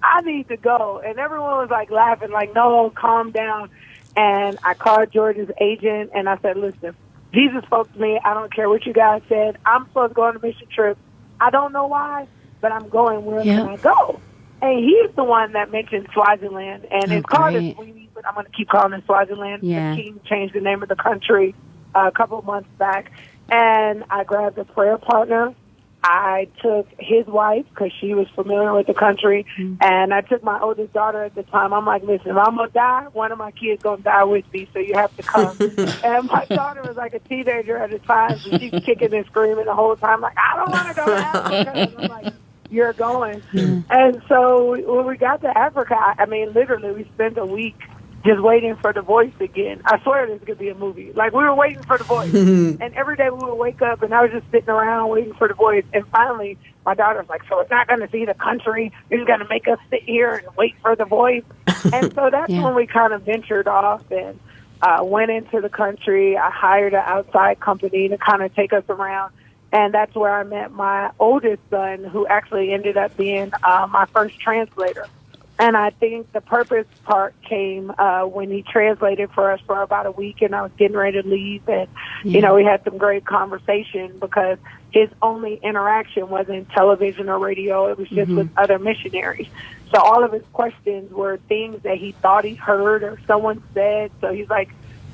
I need to go. And everyone was like laughing, like, no, calm down. And I called George's agent and I said, listen, Jesus spoke to me. I don't care what you guys said. I'm supposed to go on a mission trip. I don't know why, but I'm going. Where can I go? And he's the one that mentioned Swaziland. And it's called it Sweeney, but I'm going to keep calling it Swaziland. The king changed the name of the country a couple of months back. And I grabbed a prayer partner. I took his wife because she was familiar with the country, and I took my oldest daughter at the time. I'm like, listen, if I'm going to die, one of my kids going to die with me, so you have to come. And my daughter was like a teenager at the time, so she's kicking and screaming the whole time, like, I don't want to go to Africa. And I'm like, you're going. And so when we got to Africa, I mean, literally, we spent a week just waiting for The Voice again. I swear this could be a movie. Like, we were waiting for The Voice. And every day we would wake up, and I was just sitting around waiting for The Voice. And finally, my daughter's like, so it's not going to see the country. You're just going to make us sit here and wait for The Voice. And so that's when we kind of ventured off and went into the country. I hired an outside company to kind of take us around. And that's where I met my oldest son, who actually ended up being my first translator. And I think the purpose part came when he translated for us for about a week, and I was getting ready to leave. And, you know, we had some great conversation because his only interaction wasn't television or radio. It was just with other missionaries. So all of his questions were things that he thought he heard or someone said. So he's like,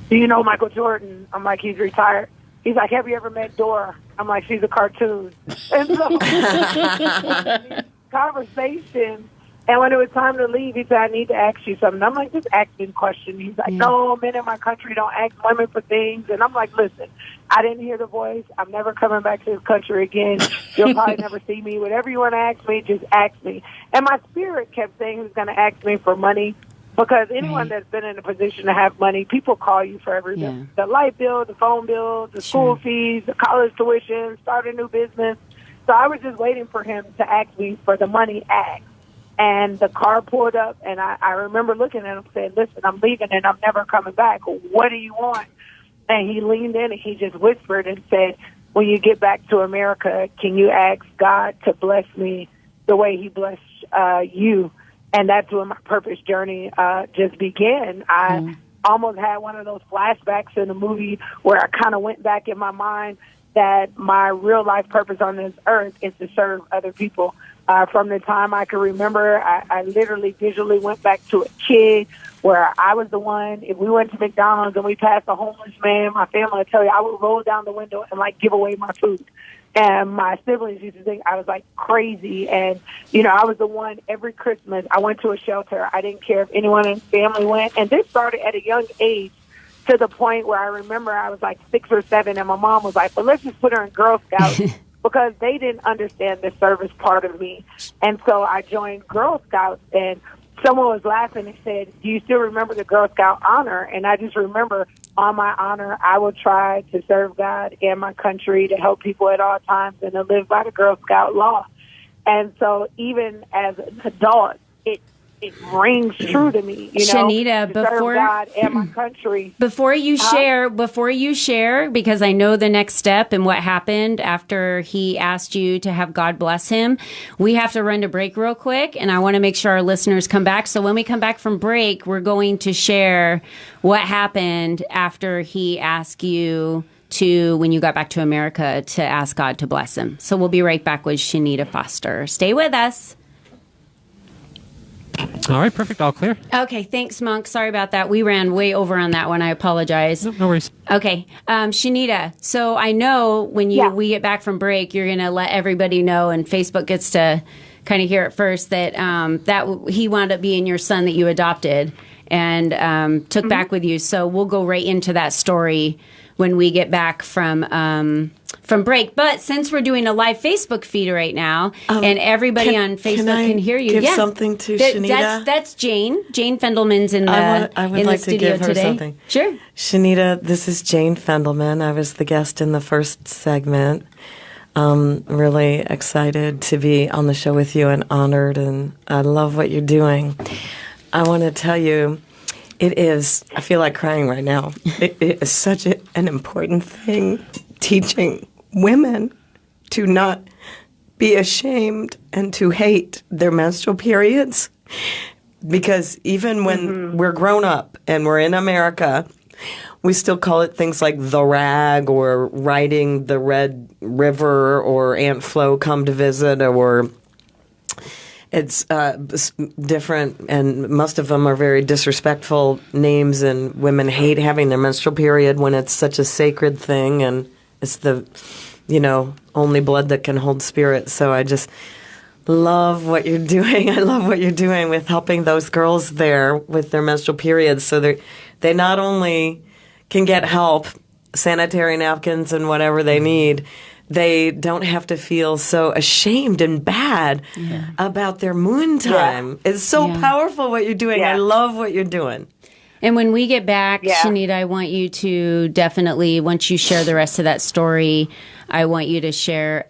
do you know Michael Jordan? I'm like, he's retired. He's like, have you ever met Dora? I'm like, she's a cartoon. And so conversation. And when it was time to leave, he said, I need to ask you something. I'm like, just ask me a question. He's like, no, men in my country don't ask women for things. And I'm like, listen, I didn't hear The Voice. I'm never coming back to this country again. You'll probably never see me. Whatever you want to ask me, just ask me. And my spirit kept saying he was going to ask me for money. Because anyone that's been in a position to have money, people call you for everything. Yeah. The light bill, the phone bill, the school fees, the college tuition, start a new business. So I was just waiting for him to ask me for the money asked. And the car pulled up, and I remember looking at him saying, listen, I'm leaving and I'm never coming back. What do you want? And he leaned in and he just whispered and said, when you get back to America, can you ask God to bless me the way he blessed you? And that's when my purpose journey just began. I almost had one of those flashbacks in the movie where I kind of went back in my mind that my real life purpose on this earth is to serve other people. From the time I can remember, I literally visually went back to a kid where I was the one. If we went to McDonald's and we passed a homeless man, my family would tell you I would roll down the window and like give away my food. And my siblings used to think I was like crazy. And, you know, I was the one every Christmas. I went to a shelter. I didn't care if anyone in the family went. And this started at a young age to the point where I remember I was like 6 or 7 and my mom was like, well, let's just put her in Girl Scouts. Because they didn't understand the service part of me. And so I joined Girl Scouts, and someone was laughing and said, do you still remember the Girl Scout honor? And I just remember on my honor, I will try to serve God and my country, to help people at all times, and to live by the Girl Scout law. And so even as an adult, it rings true to me, you know, Shanita, to serve God and my country. Before you share, because I know the next step and what happened after he asked you to have God bless him, we have to run to break real quick, and I want to make sure our listeners come back. So when we come back from break, we're going to share what happened after he asked you to, when you got back to America, to ask God to bless him. So we'll be right back with Shanita Foster. Stay with us. All right, perfect. All clear. Okay, thanks, Monk. Sorry about that. We ran way over on that one. I apologize. No worries. Okay, Shanita, so I know when we get back from break, you're going to let everybody know, and Facebook gets to kind of hear it first, that he wound up being your son that you adopted and took back with you. So we'll go right into that story when we get back from break. But since we're doing a live Facebook feed right now, and everybody on Facebook can hear you, give something to Shanita? That's Jane. Jane Fendelman's in the I would in like the studio to give her today. something. Sure. Shanita, this is Jane Fendelman. I was the guest in the first segment. Really excited to be on the show with you and honored, and I love what you're doing. I want to tell you, it is, I feel like crying right now. It is such an important thing, teaching women to not be ashamed and to hate their menstrual periods. Because even when we're grown up and we're in America, we still call it things like the rag or riding the Red River or Aunt Flo come to visit, or it's different, and most of them are very disrespectful names, and women hate having their menstrual period when it's such a sacred thing, and it's the, only blood that can hold spirit. So I just love what you're doing. I love what you're doing with helping those girls there with their menstrual periods, so they not only can get help, sanitary napkins and whatever they need, they don't have to feel so ashamed and bad about their moon time. It's so powerful what you're doing. I love what you're doing. And when we get back, Shanita, I want you to definitely, once you share the rest of that story, I want you to share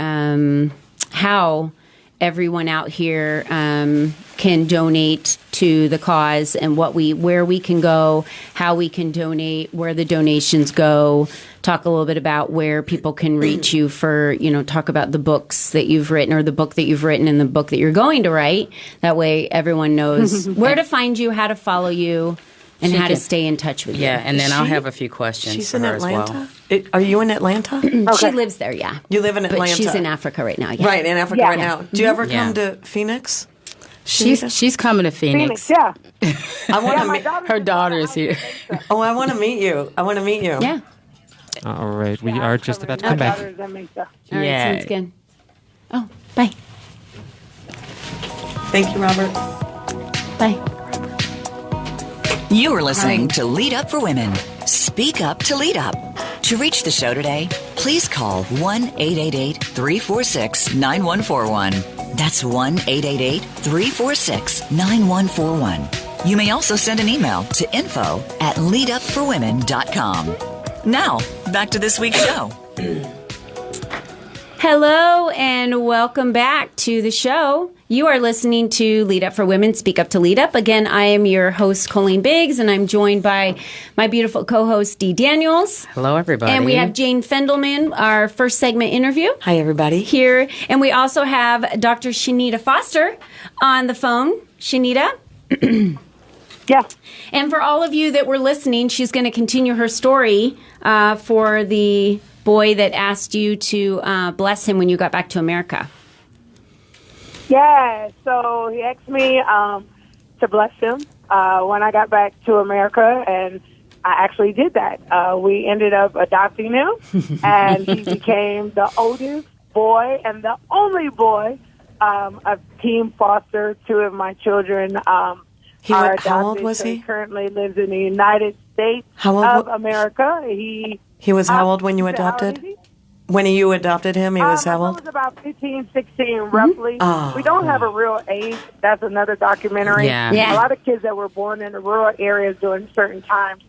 how everyone out here can donate to the cause and where we can go, how we can donate, where the donations go. Talk a little bit about where people can reach you for, talk about the books that you've written or the book that you've written and the book that you're going to write. That way everyone knows where to find you, how to follow you, and how to stay in touch with you. Yeah, and then I'll have a few questions She's for in her Atlanta? as well. Are you in Atlanta? She lives there, yeah. You live in Atlanta. But she's in Africa right now, yeah. Right, in Africa right now. Do you ever come Yeah. to Phoenix? She's coming to Phoenix. Yeah. I want to my meet. daughter's Her in daughter is here. Oh, I want to meet you. I want to meet you. Yeah. All right, we are just about to My come back. daughter's in Mesa. All right, Yeah. sounds good. Oh, bye. Thank you, Robert. Bye. You are listening to Lead Up for Women. Speak up to lead up. To reach the show today, please call 1-888-346-9141. That's 1-888-346-9141. You may also send an email to info@leadupforwomen.com. Now, back to this week's show. Hello and welcome back to the show. You are listening to Lead Up for Women, Speak Up to Lead Up. Again, I am your host, Colleen Biggs, and I'm joined by my beautiful co-host, Dee Daniels. Hello, everybody. And we have Jane Fendelman, our first segment interview. Hi, everybody. Here. And we also have Dr. Shanita Foster on the phone. Shanita? Yeah. And for all of you that were listening, she's going to continue her story for the boy that asked you to bless him when you got back to America. Yeah, so he asked me to bless him when I got back to America, and I actually did that. We ended up adopting him, and he became the oldest boy and the only boy of Team Foster. Two of my children are adopted. How old was so he? Currently lives in the United States How old of wa- America. He was how old when you How old adopted? is he? When you adopted him, he was My how son old? was about 15, 16, roughly. Oh. We don't have a real age. That's another documentary. Yeah. Yeah. A lot of kids that were born in the rural areas during certain times,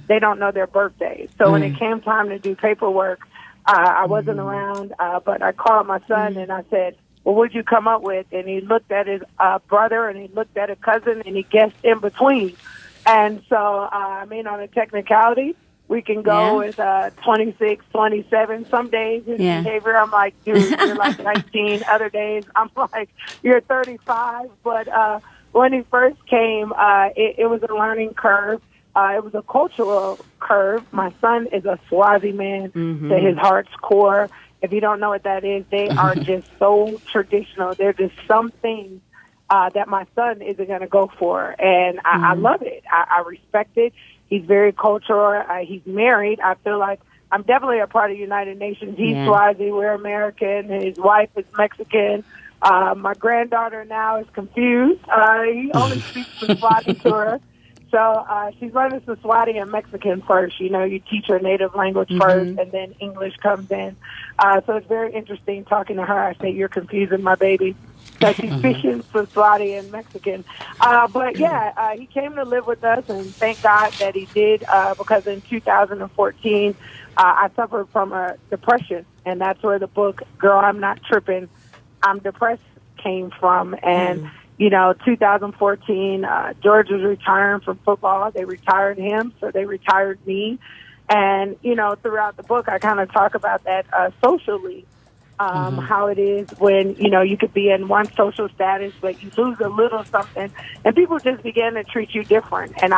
they don't know their birthdays. So when it came time to do paperwork, I wasn't around, but I called my son and I said, well, what'd you come up with? And he looked at his brother and he looked at a cousin and he guessed in between. And so, on a technicality, we can go with 26, 27. Some days his behavior, I'm like, dude, you're like 19. Other days, I'm like, you're 35. But when he first came, it was a learning curve. It was a cultural curve. My son is a Swazi man to his heart's core. If you don't know what that is, they are just so traditional. They're just some things that my son isn't going to go for. And I love it. I respect it. He's very cultural. He's married. I feel like I'm definitely a part of the United Nations. He's Swazi. We're American. His wife is Mexican. My granddaughter now is confused. He only speaks Swazi to her. So she's learning Swahili and Mexican first. You teach her native language first, and then English comes in. So it's very interesting talking to her. I say, you're confusing my baby. So she's speaking Swahili and Mexican. But he came to live with us, and thank God that he did, because in 2014, I suffered from a depression, and that's where the book, Girl, I'm Not Tripping, I'm Depressed, came from. And 2014, George was retiring from football. They retired him, so they retired me. And, throughout the book, I kind of talk about that socially, how it is when, you could be in one social status, but you lose a little something, and people just begin to treat you different. And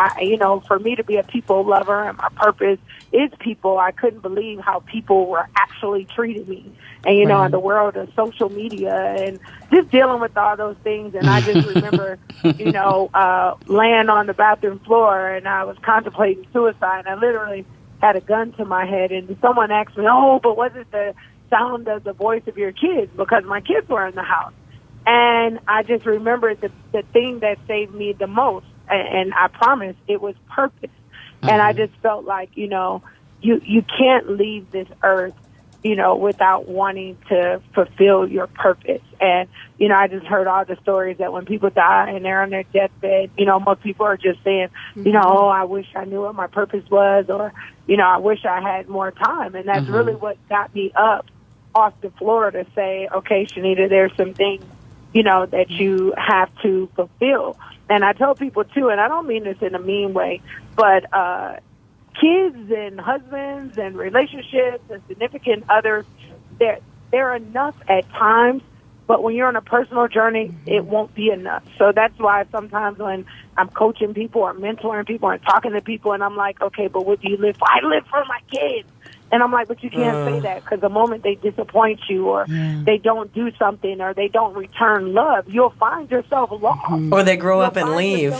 for me to be a people lover and my purpose is people, I couldn't believe how people were actually treating me. And, in the world of social media and just dealing with all those things. And I just remember, laying on the bathroom floor and I was contemplating suicide. I literally had a gun to my head, and someone asked me, oh, but was it the sound of the voice of your kids? Because my kids were in the house. And I just remembered the thing that saved me the most. And I promise it was purpose. And I just felt like, you can't leave this earth without wanting to fulfill your purpose. And, I just heard all the stories that when people die and they're on their deathbed, most people are just saying, oh, I wish I knew what my purpose was, or, I wish I had more time. And that's really what got me up off the floor to say, okay, Shanita, there's some things, that you have to fulfill. And I tell people, too, and I don't mean this in a mean way, but kids and husbands and relationships and significant others, they're enough at times, but when you're on a personal journey, it won't be enough. So that's why sometimes when I'm coaching people or mentoring people and talking to people, and I'm like, okay, but what do you live for? I live for my kids. And I'm like, but you can't say that, because the moment they disappoint you or they don't do something or they don't return love, you'll find yourself lost. Or they grow up and leave.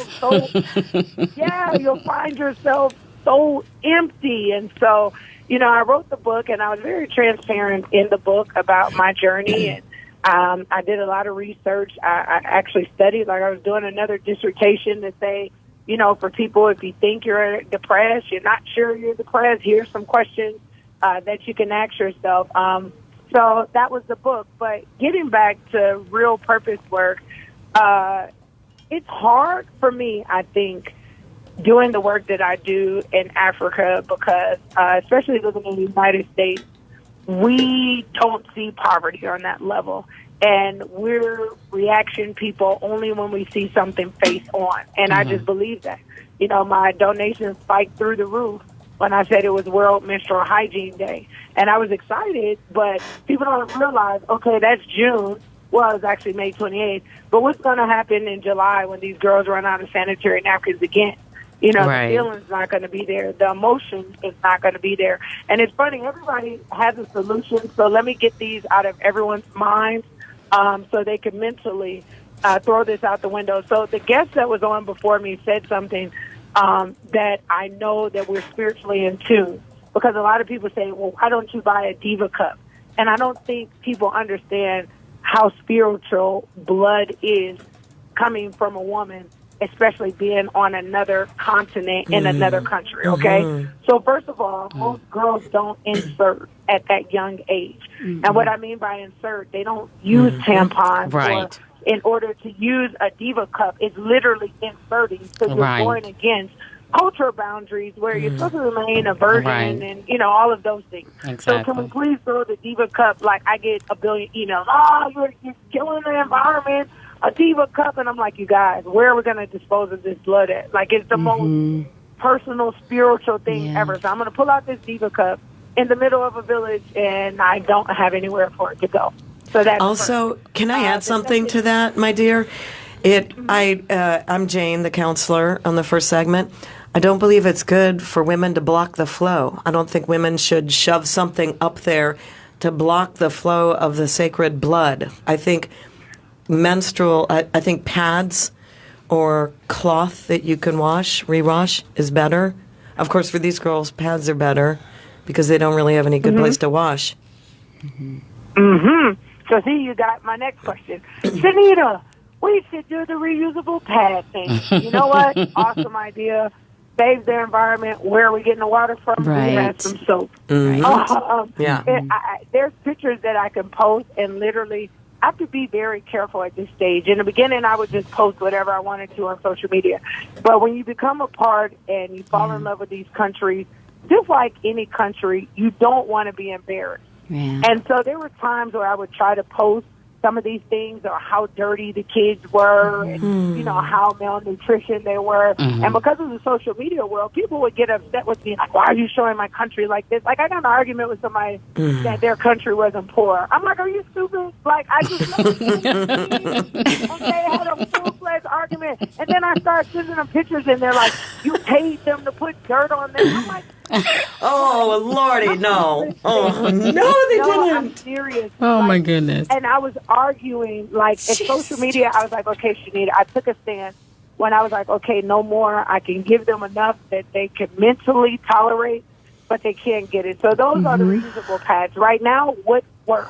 You'll find yourself so empty. And so, I wrote the book, and I was very transparent in the book about my journey. And I did a lot of research. I actually studied, like I was doing another dissertation to say, for people, if you think you're depressed, you're not sure you're depressed, here's some questions that you can ask yourself. So that was the book. But getting back to real purpose work, it's hard for me, I think, doing the work that I do in Africa, because especially living in the United States, we don't see poverty on that level. And we're reaction people only when we see something face on. And I just believe that. My donations spiked through the roof when I said it was World Menstrual Hygiene Day. And I was excited, but people don't realize, okay, that's June. Well, it's actually May 28th. But what's going to happen in July when these girls run out of sanitary napkins again? The feeling's not going to be there. The emotion is not going to be there. And it's funny, everybody has a solution, so let me get these out of everyone's minds so they can mentally throw this out the window. So the guest that was on before me said something that I know that we're spiritually in tune. Because a lot of people say, well, why don't you buy a Diva cup? And I don't think people understand how spiritual blood is coming from a woman, especially being on another continent in another country, okay? So first of all, most girls don't insert at that young age. And what I mean by insert, they don't use tampons. Right. Or in order to use a Diva cup, it's literally inserting. So you're going against cultural boundaries where you're supposed to remain a virgin and, all of those things. Exactly. So can we please throw the Diva cup, like I get a billion emails, you're killing the environment, a Diva cup, and I'm like, you guys, where are we going to dispose of this blood at? Like, it's the most personal, spiritual thing ever. So I'm going to pull out this Diva cup in the middle of a village, and I don't have anywhere for it to go. So that's also, can I add something to that, my dear? I'm Jane, the counselor, on the first segment. I don't believe it's good for women to block the flow. I don't think women should shove something up there to block the flow of the sacred blood. I think I think pads or cloth that you can rewash is better. Of course, for these girls, pads are better because they don't really have any good place to wash. So see, you got my next question. Shanita, we should do the reusable pad thing. You know what? Awesome idea. Save the environment. Where are we getting the water from? Right. We have some soap. There's pictures that I can post, and literally I have to be very careful at this stage. In the beginning, I would just post whatever I wanted to on social media. But when you become a part and you fall in love with these countries, just like any country, you don't want to be embarrassed. Yeah. And so there were times where I would try to post some of these things, or how dirty the kids were, and how malnutrition they were. And because of the social media world, people would get upset with me, like, why are you showing my country like this? Like, I got in an argument with somebody that their country wasn't poor. I'm like, are you stupid? Like, I just and they had a full-fledged argument. And then I started sending them pictures, and they're like, you paid them to put dirt on them. I'm like, oh, Lordy, no. Oh, no, they didn't. I'm serious. Oh, my goodness. And I was arguing, like, in social media, I was like, okay, Shanita, I took a stand when I was like, okay, no more. I can give them enough that they can mentally tolerate, but they can't get it. So those are the reusable pads. Right now, what works?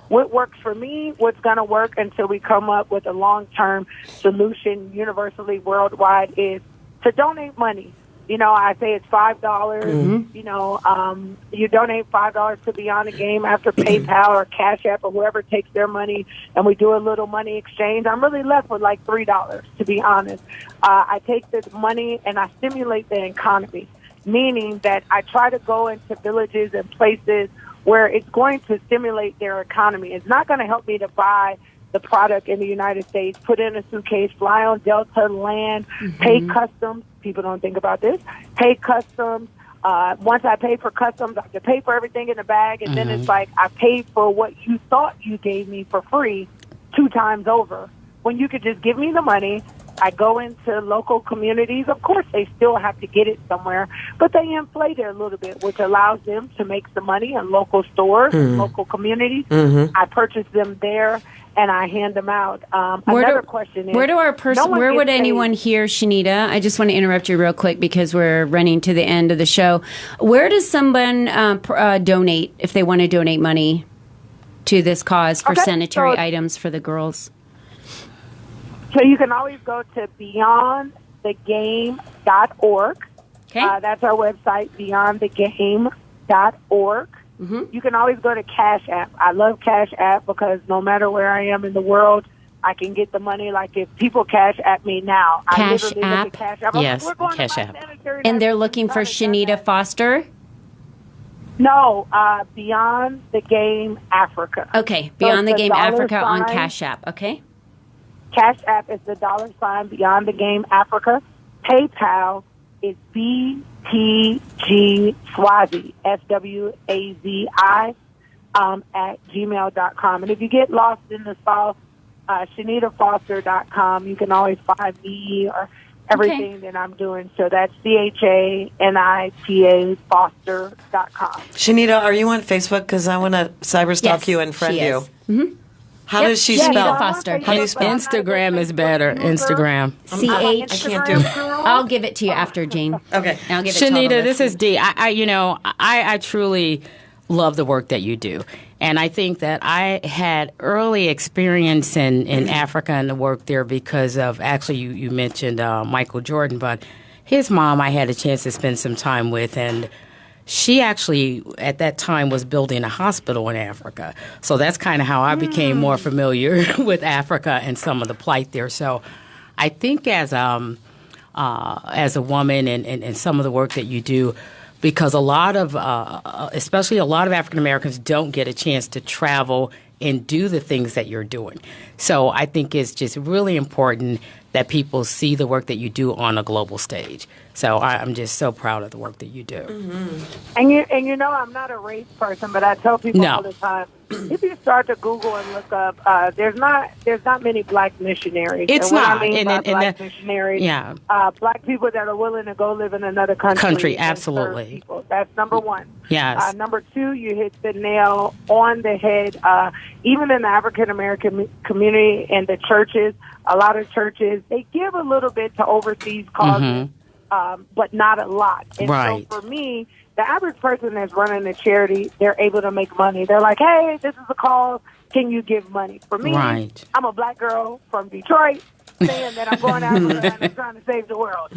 What works for me, what's going to work until we come up with a long-term solution universally, worldwide, is to donate money. You know, I say it's $5. You know, you donate $5 to Beyond the Game after PayPal or Cash App or whoever takes their money, and we do a little money exchange. I'm really left with like $3, to be honest. I take this money and I stimulate the economy, meaning that I try to go into villages and places where it's going to stimulate their economy. It's not going to help me to buy the product in the United States, put it in a suitcase, fly on Delta, land, pay customs. People don't think about this. Pay customs. Once I pay for customs, I have to pay for everything in the bag, and then it's like I paid for what you thought you gave me for free 2 times over. When you could just give me the money, I go into local communities. Of course, they still have to get it somewhere, but they inflate it a little bit, which allows them to make some money in local stores, local communities. I purchase them there, and I hand them out. Another question is, where would anyone hear Shanita? I just want to interrupt you real quick because we're running to the end of the show. Where does someone donate if they want to donate money to this cause for sanitary items for the girls? So you can always go to beyondthegame.org. Okay. That's our website, beyondthegame.org. You can always go to Cash App. I love Cash App because no matter where I am in the world, I can get the money. Like if people Cash App me now, I literally look at Cash App. Yes, We're going Cash to App. And they're looking for Shanita Foster? No, Beyond the Game Africa. Okay, Beyond the Game Africa on $sign. Cash App. Okay. Cash App is the $sign Beyond the Game Africa. PayPal is BTG Swazi, SWAZI, at gmail.com. And if you get lost in the South, ShanitaFoster.com, you can always find me or everything that I'm doing. So that's CHANITA Foster.com. Shanita, are you on Facebook? Because I want to cyberstalk you and friend she you. is. How does she Shanita spell? Foster. How do you spell? Instagram is better. Instagram. I can't do it. I'll give it to you after, Jane. Okay. I'll give it to all the Shanita, this listeners. is Dee. I truly love the work that you do. And I think that I had early experience in Africa and the work there because of, actually, you mentioned Michael Jordan, but his mom I had a chance to spend some time with, and she actually, at that time, was building a hospital in Africa. So that's kind of how I became more familiar with Africa and some of the plight there. So I think as a woman and some of the work that you do, because a lot of, especially a lot of African Americans don't get a chance to travel and do the things that you're doing. So I think it's just really important that people see the work that you do on a global stage. So I'm just so proud of the work that you do. And you know, I'm not a race person, but I tell people all the time, if you start to Google and look up, there's not many black missionaries. It's and what not. I mean by And black that- missionaries, yeah. Black people that are willing to go live in another country. and Absolutely. serve people. That's number one. Yes. Number two, you hit the nail on the head. Even in the African American community and the churches, a lot of churches, they give a little bit to overseas causes, but not a lot. And Right. so for me, the average person that's running a charity, they're able to make money. They're like, hey, this is a cause. Can you give money? For me, Right. I'm a black girl from Detroit saying that I'm going out and I'm trying to save the world.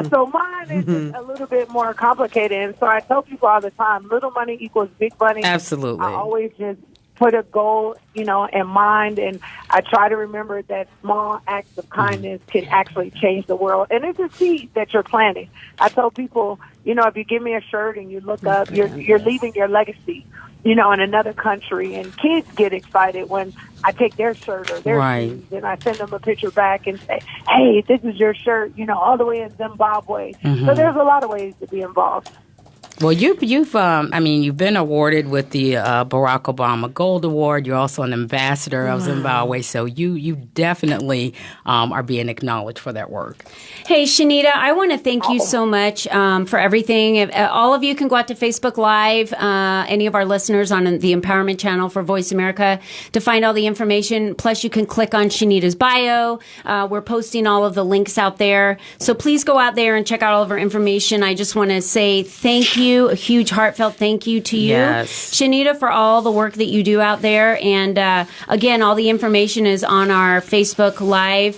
So mine is just a little bit more complicated. And so I tell people all the time, little money equals big money. Absolutely. I always just put a goal, in mind, and I try to remember that small acts of kindness can actually change the world. And it's a seed that you're planting. I tell people, if you give me a shirt and you look up, you're leaving your legacy, in another country. And kids get excited when I take their shirt or their Right. shoes and I send them a picture back and say, hey, this is your shirt, all the way in Zimbabwe. So there's a lot of ways to be involved. Well, you've been awarded with the Barack Obama Gold Award. You're also an ambassador of Zimbabwe, so you definitely are being acknowledged for that work. Hey, Shanita, I want to thank you so much for everything. All of you can go out to Facebook Live, any of our listeners on the Empowerment Channel for Voice America, to find all the information. Plus, you can click on Shanita's bio. We're posting all of the links out there. So please go out there and check out all of our information. I just want to say thank you. you. A huge heartfelt thank you to you. Yes. Shanita, for all the work that you do out there. And again, all the information is on our Facebook Live,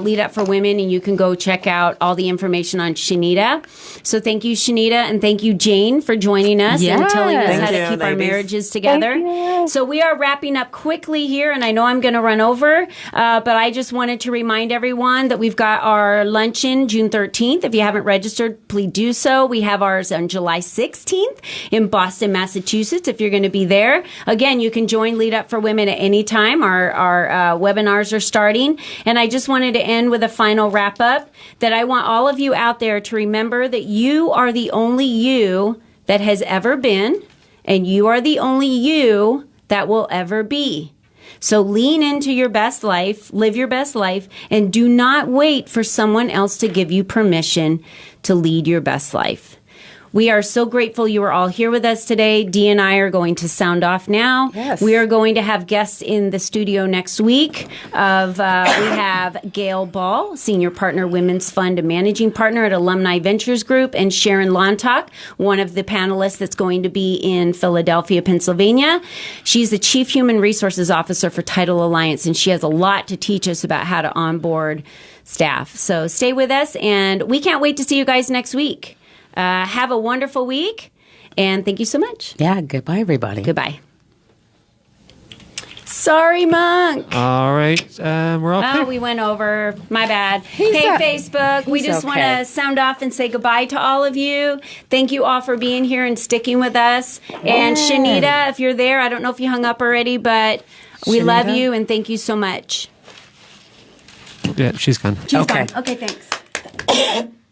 Lead Up for Women, and you can go check out all the information on Shanita. So thank you, Shanita, and thank you, Jane, for joining us and telling us Thank how to you, keep our ladies. marriages together. So we are wrapping up quickly here, and I know I'm going to run over, but I just wanted to remind everyone that we've got our luncheon June 13th. If you haven't registered, please do so. We have ours on July 16th in Boston, Massachusetts, if you're going to be there. Again, you can join Lead Up for Women at any time. Our webinars are starting. And I just wanted to end with a final wrap up that I want all of you out there to remember that you are the only you that has ever been, and you are the only you that will ever be. So lean into your best life, live your best life, and do not wait for someone else to give you permission to lead your best life. We are so grateful you are all here with us today. Dee and I are going to sound off now. Yes. We are going to have guests in the studio next week. We have Gail Ball, Senior Partner, Women's Fund and Managing Partner at Alumni Ventures Group, and Sharon Lontock, one of the panelists that's going to be in Philadelphia, Pennsylvania. She's the Chief Human Resources Officer for Title Alliance, and she has a lot to teach us about how to onboard staff. So stay with us, and we can't wait to see you guys next week. Have a wonderful week, and thank you so much. Yeah, goodbye, everybody. Goodbye. Sorry, Monk. All right, we're all Oh, clear. we went over. My bad. Hey, Facebook. We just want okay. to sound off and say goodbye to all of you. Thank you all for being here and sticking with us. And Shanita, if you're there, I don't know if you hung up already, but we love Shanita? you and thank you so much. Yeah, she's gone. She's Okay. gone. Okay, thanks.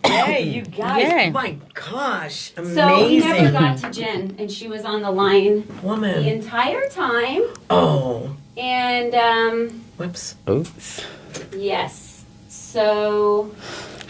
Hey, you guys! Yay. My gosh, amazing So we never got to Jen, and she was on the line the woman. entire time. Oh, And whoops. Oops. yes. So